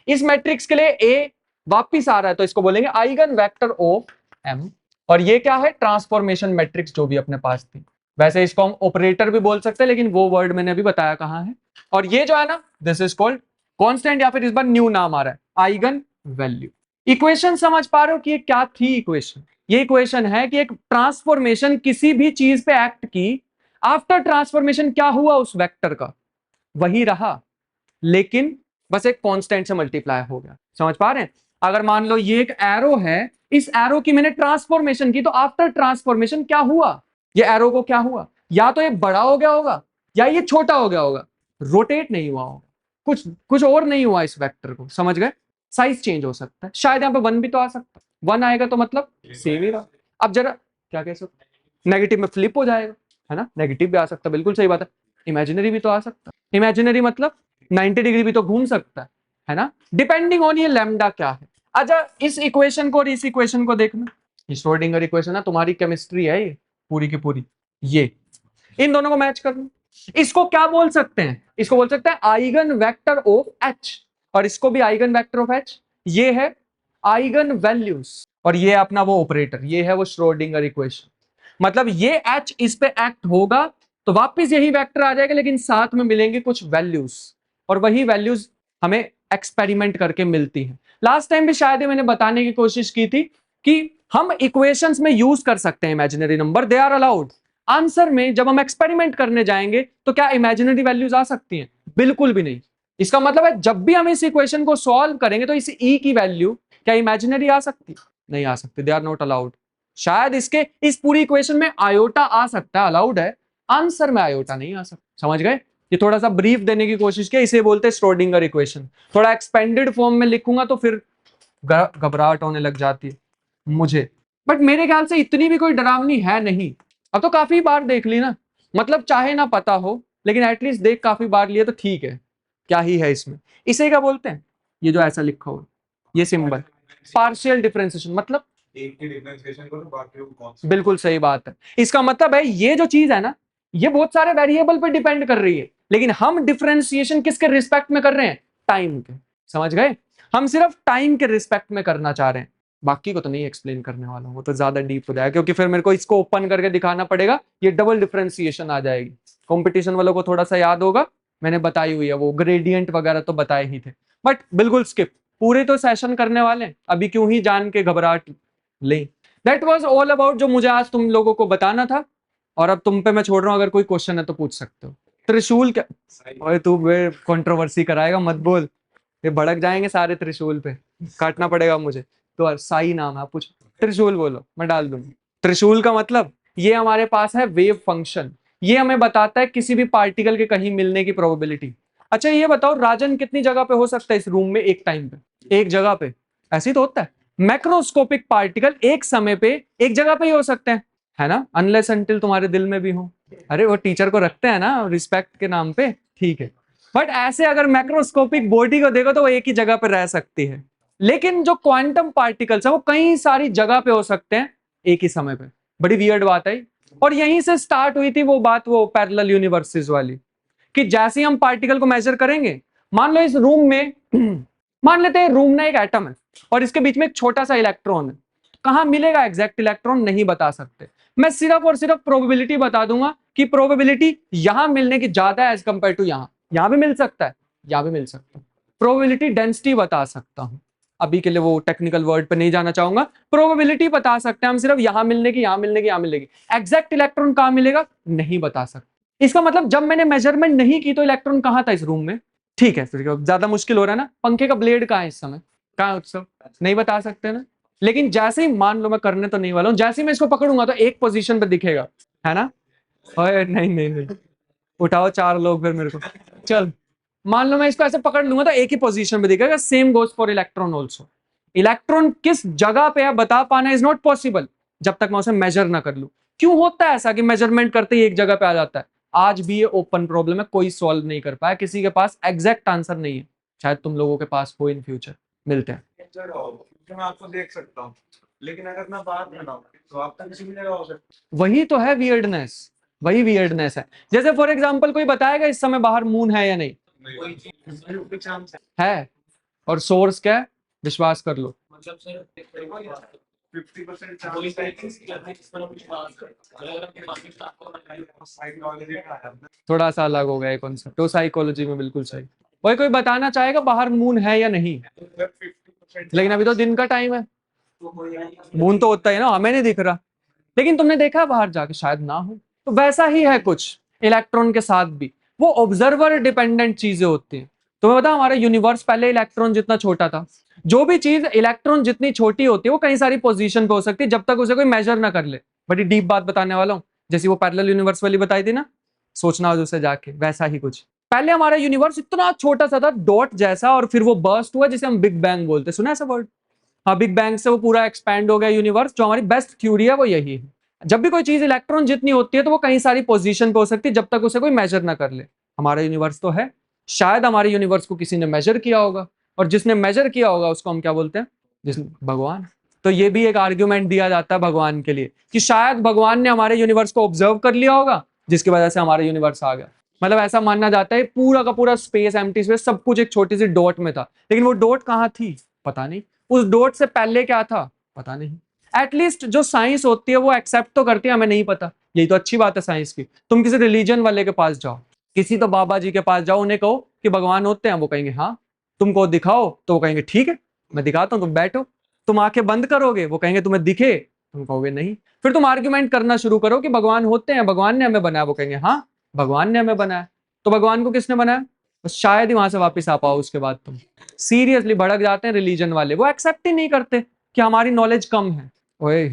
इस मैट्रिक्स के लिए ए वापिस आ रहा है, तो इसको बोलेंगे आइगन वेक्टर ऑफ एम। और ये क्या है, ट्रांसफॉर्मेशन मैट्रिक्स जो भी अपने पास थी। वैसे इसको हम ऑपरेटर भी बोल सकते हैं, लेकिन वो वर्ड मैंने अभी बताया कहां है। और ये जो है ना, दिस इज कॉल्ड कांस्टेंट, या फिर इस बार न्यू नाम आ रहा है, आइगन वैल्यू। इक्वेशन समझ पा रहे हो कि ये क्या थी इक्वेशन, ये इक्वेशन है कि एक ट्रांसफॉर्मेशन किसी भी चीज पे एक्ट की आफ्टर ट्रांसफॉर्मेशन क्या हुआ उस वेक्टर का, वही रहा, लेकिन बस एक कांस्टेंट से मल्टीप्लाई हो गया। समझ पा रहे हैं? अगर मान लो ये एक एरो है, इस एरो की मैंने ट्रांसफॉर्मेशन की, तो आफ्टर ट्रांसफॉर्मेशन क्या हुआ, ये एरो को क्या हुआ, या तो ये बड़ा हो गया होगा या ये छोटा हो गया होगा, रोटेट नहीं हुआ होगा, कुछ कुछ और नहीं हुआ इस वेक्टर को। समझ गए? साइज चेंज हो सकता है, शायद यहाँ पे 1 भी तो आ सकता है, 1 आएगा तो मतलब सेम ही रहा। अब जरा क्या कह सकते, नेगेटिव में फ्लिप हो जाएगा, है ना, नेगेटिव भी आ सकता है, बिल्कुल सही बात है। इमेजिनरी भी तो आ सकता है, इमेजिनरी मतलब 90 डिग्री भी तो घूम सकता है ना, डिपेंडिंग ऑन ये लैम्डा क्या है। अच्छा, इस इक्वेशन को और इस इक्वेशन को देखना, श्रोडिंगर इक्वेशन है, तुम्हारी केमिस्ट्री है ये पूरी की पूरी, ये इन दोनों को मैच करना। इसको क्या बोल सकते हैं, इसको बोल सकते हैं आइगन वेक्टर ऑफ एच, और इसको भी आइगन वेक्टर ऑफ एच। ये है आइगन वैल्यूज और ये अपना वो ऑपरेटर, ये है वो श्रोडिंगर इक्वेशन। मतलब ये एच इस पे एक्ट होगा तो वापस यही वेक्टर आ जाएगा, लेकिन साथ में मिलेंगे कुछ वैल्यूज, और वही वैल्यूज हमें एक्सपेरिमेंट करके मिलती हैं। लास्ट टाइम भी शायद मैंने बताने की कोशिश की थी कि हम इक्वेशंस में यूज कर सकते हैं imaginary number, they are allowed. Answer में जब हम एक्सपेरिमेंट करने जाएंगे तो क्या इमेजिनरी वैल्यूज आ सकती हैं? बिल्कुल भी नहीं। इसका मतलब है जब भी हम इस इक्वेशन को सॉल्व करेंगे तो इस ई की वैल्यू क्या इमेजिनरी आ सकती? नहीं आ सकती, दे आर नॉट अलाउड। शायद इसके इस पूरी इक्वेशन में आयोटा आ सकता है, अलाउड है, आंसर में आयोटा नहीं आ सकता। समझ गए? ये थोड़ा सा ब्रीफ देने की कोशिश की, इसे बोलते हैं श्रोडिंगर इक्वेशन। थोड़ा एक्सपेंडेड फॉर्म में लिखूंगा तो फिर घबराहट होने लग जाती है मुझे, बट मेरे ख्याल से इतनी भी कोई डरावनी है नहीं। अब तो काफी बार देख ली ना, मतलब चाहे ना पता हो लेकिन एटलीस्ट देख काफी बार लिए तो ठीक है, क्या ही है इसमें। इसे क्या बोलते हैं, ये जो ऐसा लिखा हो ये सिंबल, पार्शियल डिफरेंशिएशन, मतलब एक की डिफरेंशिएशन को तो बाकी को कौन बिल्कुल सही बात है। इसका मतलब है ये जो चीज है ना, ये बहुत सारे वेरिएबल पे डिपेंड कर रही है, लेकिन हम डिफरेंशिएशन किसके रिस्पेक्ट में कर रहे हैं? टाइम के। समझ गए? हम सिर्फ टाइम के रिस्पेक्ट में करना चाह रहे हैं, बाकी को तो नहीं एक्सप्लेन करने वाला हूं, वो तो ज्यादा डीप हो जाएगा, क्योंकि फिर मेरे को इसको ओपन करके दिखाना पड़ेगा, ये डबल डिफरेंशिएशन आ जाएगी। कंपटीशन वालों को थोड़ा सा याद होगा, मैंने बताई हुई है, वो ग्रेडियंट वगैरह तो बताए ही थे, बट बिल्कुल स्किप, पूरे तो सेशन करने वाले, अभी क्यों ही जान के घबराहट ले। दैट वाज ऑल अबाउट जो मुझे आज तुम लोगों को बताना था, और अब तुम पे मैं छोड़ रहा हूं, अगर कोई क्वेश्चन है तो पूछ सकते हो। त्रिशूल क्या, ओए तू कंट्रोवर्सी कराएगा मत बोल, ये भड़क जाएंगे सारे त्रिशूल पे, काटना पड़ेगा मुझे। तो साई नाम है, पूछ, त्रिशूल बोलो मैं डाल दूंगा। त्रिशूल का मतलब ये हमारे पास है वेव फंक्शन, ये हमें बताता है किसी भी पार्टिकल के कहीं मिलने की प्रोबेबिलिटी। अच्छा ये बताओ राजन कितनी जगह पे हो सकता है इस रूम में एक टाइम पे? एक जगह पे, ऐसे ही तो होता है। मैक्रोस्कोपिक पार्टिकल एक समय पे एक जगह पे ही हो सकते हैं, है ना, अनलेस अनटिल तुम्हारे दिल में भी हो। अरे वो टीचर को रखते हैं ना रिस्पेक्ट के नाम पे, ठीक है। बट ऐसे अगर मैक्रोस्कोपिक बॉडी को देखो तो वो एक ही जगह पे रह सकती है, लेकिन जो क्वांटम पार्टिकल्स है वो कई सारी जगह पे हो सकते हैं एक ही समय पे। बड़ी वियर्ड बात है, और यहीं से स्टार्ट हुई थी वो बात, वो पैरेलल यूनिवर्सेस वाली, कि जैसे हम पार्टिकल को मेजर करेंगे, मान लो इस रूम में मान लेते हैं रूम ना एक एटम है और इसके बीच में एक छोटा सा इलेक्ट्रॉन है, कहां मिलेगा एग्जैक्ट इलेक्ट्रॉन नहीं बता सकते, मैं सिर्फ और सिर्फ प्रोबेबिलिटी बता दूंगा कि प्रोबेबिलिटी यहां मिलने की ज्यादा है एज कंपेयर टू यहां भी मिल सकता है, यहां भी मिल सकता है। प्रोबेबिलिटी डेंसिटी बता सकता हूं, अभी के लिए वो टेक्निकल वर्ड पे नहीं जाना चाहूंगा, प्रोबेबिलिटी बता सकते हैं हम सिर्फ यहां मिलने की, यहां मिलने की, यहां मिलने की। एग्जैक्ट इलेक्ट्रॉन कहां मिलेगा नहीं बता सकते। इसका मतलब जब मैंने मेजरमेंट नहीं की तो इलेक्ट्रॉन कहां था इस रूम में, ठीक है, फिर ज्यादा मुश्किल हो रहा है ना। पंखे का ब्लेड कहां है इस समय, कहां है उत्सव, नहीं बता सकते ना। लेकिन जैसे ही मान लो, मैं करने तो नहीं वाला हूं, जैसे ही मैं इसको पकड़ूंगा तो एक पोजीशन पे दिखेगा, है ना। नहीं नहीं नहीं, उठाओ 4 लोग फिर मेरे को, चल मान लो मैं इसको ऐसे पकड़ लूंगा तो एक ही पोजीशन पे दिखेगा। Same goes for electron also. Electron किस जगह पे है बता पाना इज नॉट पॉसिबल जब तक मैं उसे मेजर ना कर लूं। क्यों होता है ऐसा कि मेजरमेंट करते ही एक जगह पे आ जाता है? आज भी ये ओपन प्रॉब्लम है, कोई सॉल्व नहीं कर पाया, किसी के पास एग्जैक्ट आंसर नहीं है, शायद तुम लोगों के पास हो इन फ्यूचर। मिलते हैं। मैं आपको देख सकता हूँ, लेकिन अगर मैं बात बनाऊं तो आप तक किसी भी जगह हो सकता। वही तो है वियर्डनेस, वही वियर्डनेस है। जैसे फॉर एग्जांपल कोई बताएगा इस समय बाहर मून है या नहीं? है, और सोर्स क्या है? विश्वास कर लो। थोड़ा सा अलग हो गया ये कॉन्सेप्ट, तो साइकोलॉजी में बिल्कुल सही। वही कोई बताना चाहेगा बाहर मून है या नहीं? लेकिन अभी तो दिन का टाइम है, मून तो होता है ना, हमें नहीं दिख रहा, लेकिन तुमने देखा बाहर जाके? शायद ना हो, तो वैसा ही है कुछ इलेक्ट्रॉन के साथ भी, वो ऑब्जर्वर डिपेंडेंट चीजें होती हैं। तो मैं बता, हमारा यूनिवर्स पहले इलेक्ट्रॉन जितना छोटा था। जो भी चीज इलेक्ट्रॉन जितनी छोटी होती है वो कई सारी पोजीशन पे हो सकती है जब तक उसे कोई मेजर ना कर ले। बड़ी डीप बात बताने वाला हूँ, जैसी वो पैरेलल यूनिवर्स वाली बताई थी ना, सोचना हो उसे जाके, वैसा ही कुछ। पहले हमारा यूनिवर्स इतना छोटा सा था, डॉट जैसा, और फिर वो बर्स्ट हुआ जिसे हम बिग बैंग बोलते हैं। सुना ऐसा वर्ड? हाँ, बिग बैंग से वो पूरा एक्सपैंड हो गया यूनिवर्स। जो हमारी बेस्ट थ्योरी है वो यही है। जब भी कोई चीज इलेक्ट्रॉन जितनी होती है तो वो कहीं सारी पोजीशन पे हो सकती है जब तक उसे कोई मेजर ना कर ले। हमारा यूनिवर्स तो है, शायद हमारे यूनिवर्स को किसी ने मेजर किया होगा, और जिसने मेजर किया होगा उसको हम क्या बोलते हैं? भगवान। तो ये भी एक आर्ग्यूमेंट दिया जाता है भगवान के लिए कि शायद भगवान ने हमारे यूनिवर्स को ऑब्जर्व कर लिया होगा जिसकी वजह से हमारा यूनिवर्स आ गया। मतलब ऐसा मानना जाता है पूरा का पूरा स्पेस, एम्प्टी स्पेस, सब कुछ एक छोटी सी डॉट में था, लेकिन वो डॉट कहाँ थी पता नहीं, उस डॉट से पहले क्या था पता नहीं। एटलीस्ट जो साइंस होती है वो एक्सेप्ट तो करती है, हमें नहीं पता, यही तो अच्छी बात है साइंस की। तुम किसी रिलीजन वाले के पास जाओ, किसी तो बाबा जी के पास जाओ, उन्हें कहो कि भगवान होते हैं, वो कहेंगे हाँ। तुमको दिखाओ तो वो कहेंगे ठीक है मैं दिखाता हूँ, तुम बैठो। तुम आंखें बंद करोगे, वो कहेंगे तुम्हें दिखे, तुम कहोगे नहीं। फिर तुम आर्ग्यूमेंट करना शुरू करो कि भगवान होते हैं, भगवान ने हमें बनाया, वो कहेंगे हाँ भगवान ने हमें बनाया। तो भगवान को किसने बनाया? बस शायद ही वहां से वापस आ पाओ उसके बाद तुम। सीरियसली भड़क जाते हैं रिलीजन वाले, वो एक्सेप्ट ही नहीं करते कि हमारी नॉलेज कम है। ओए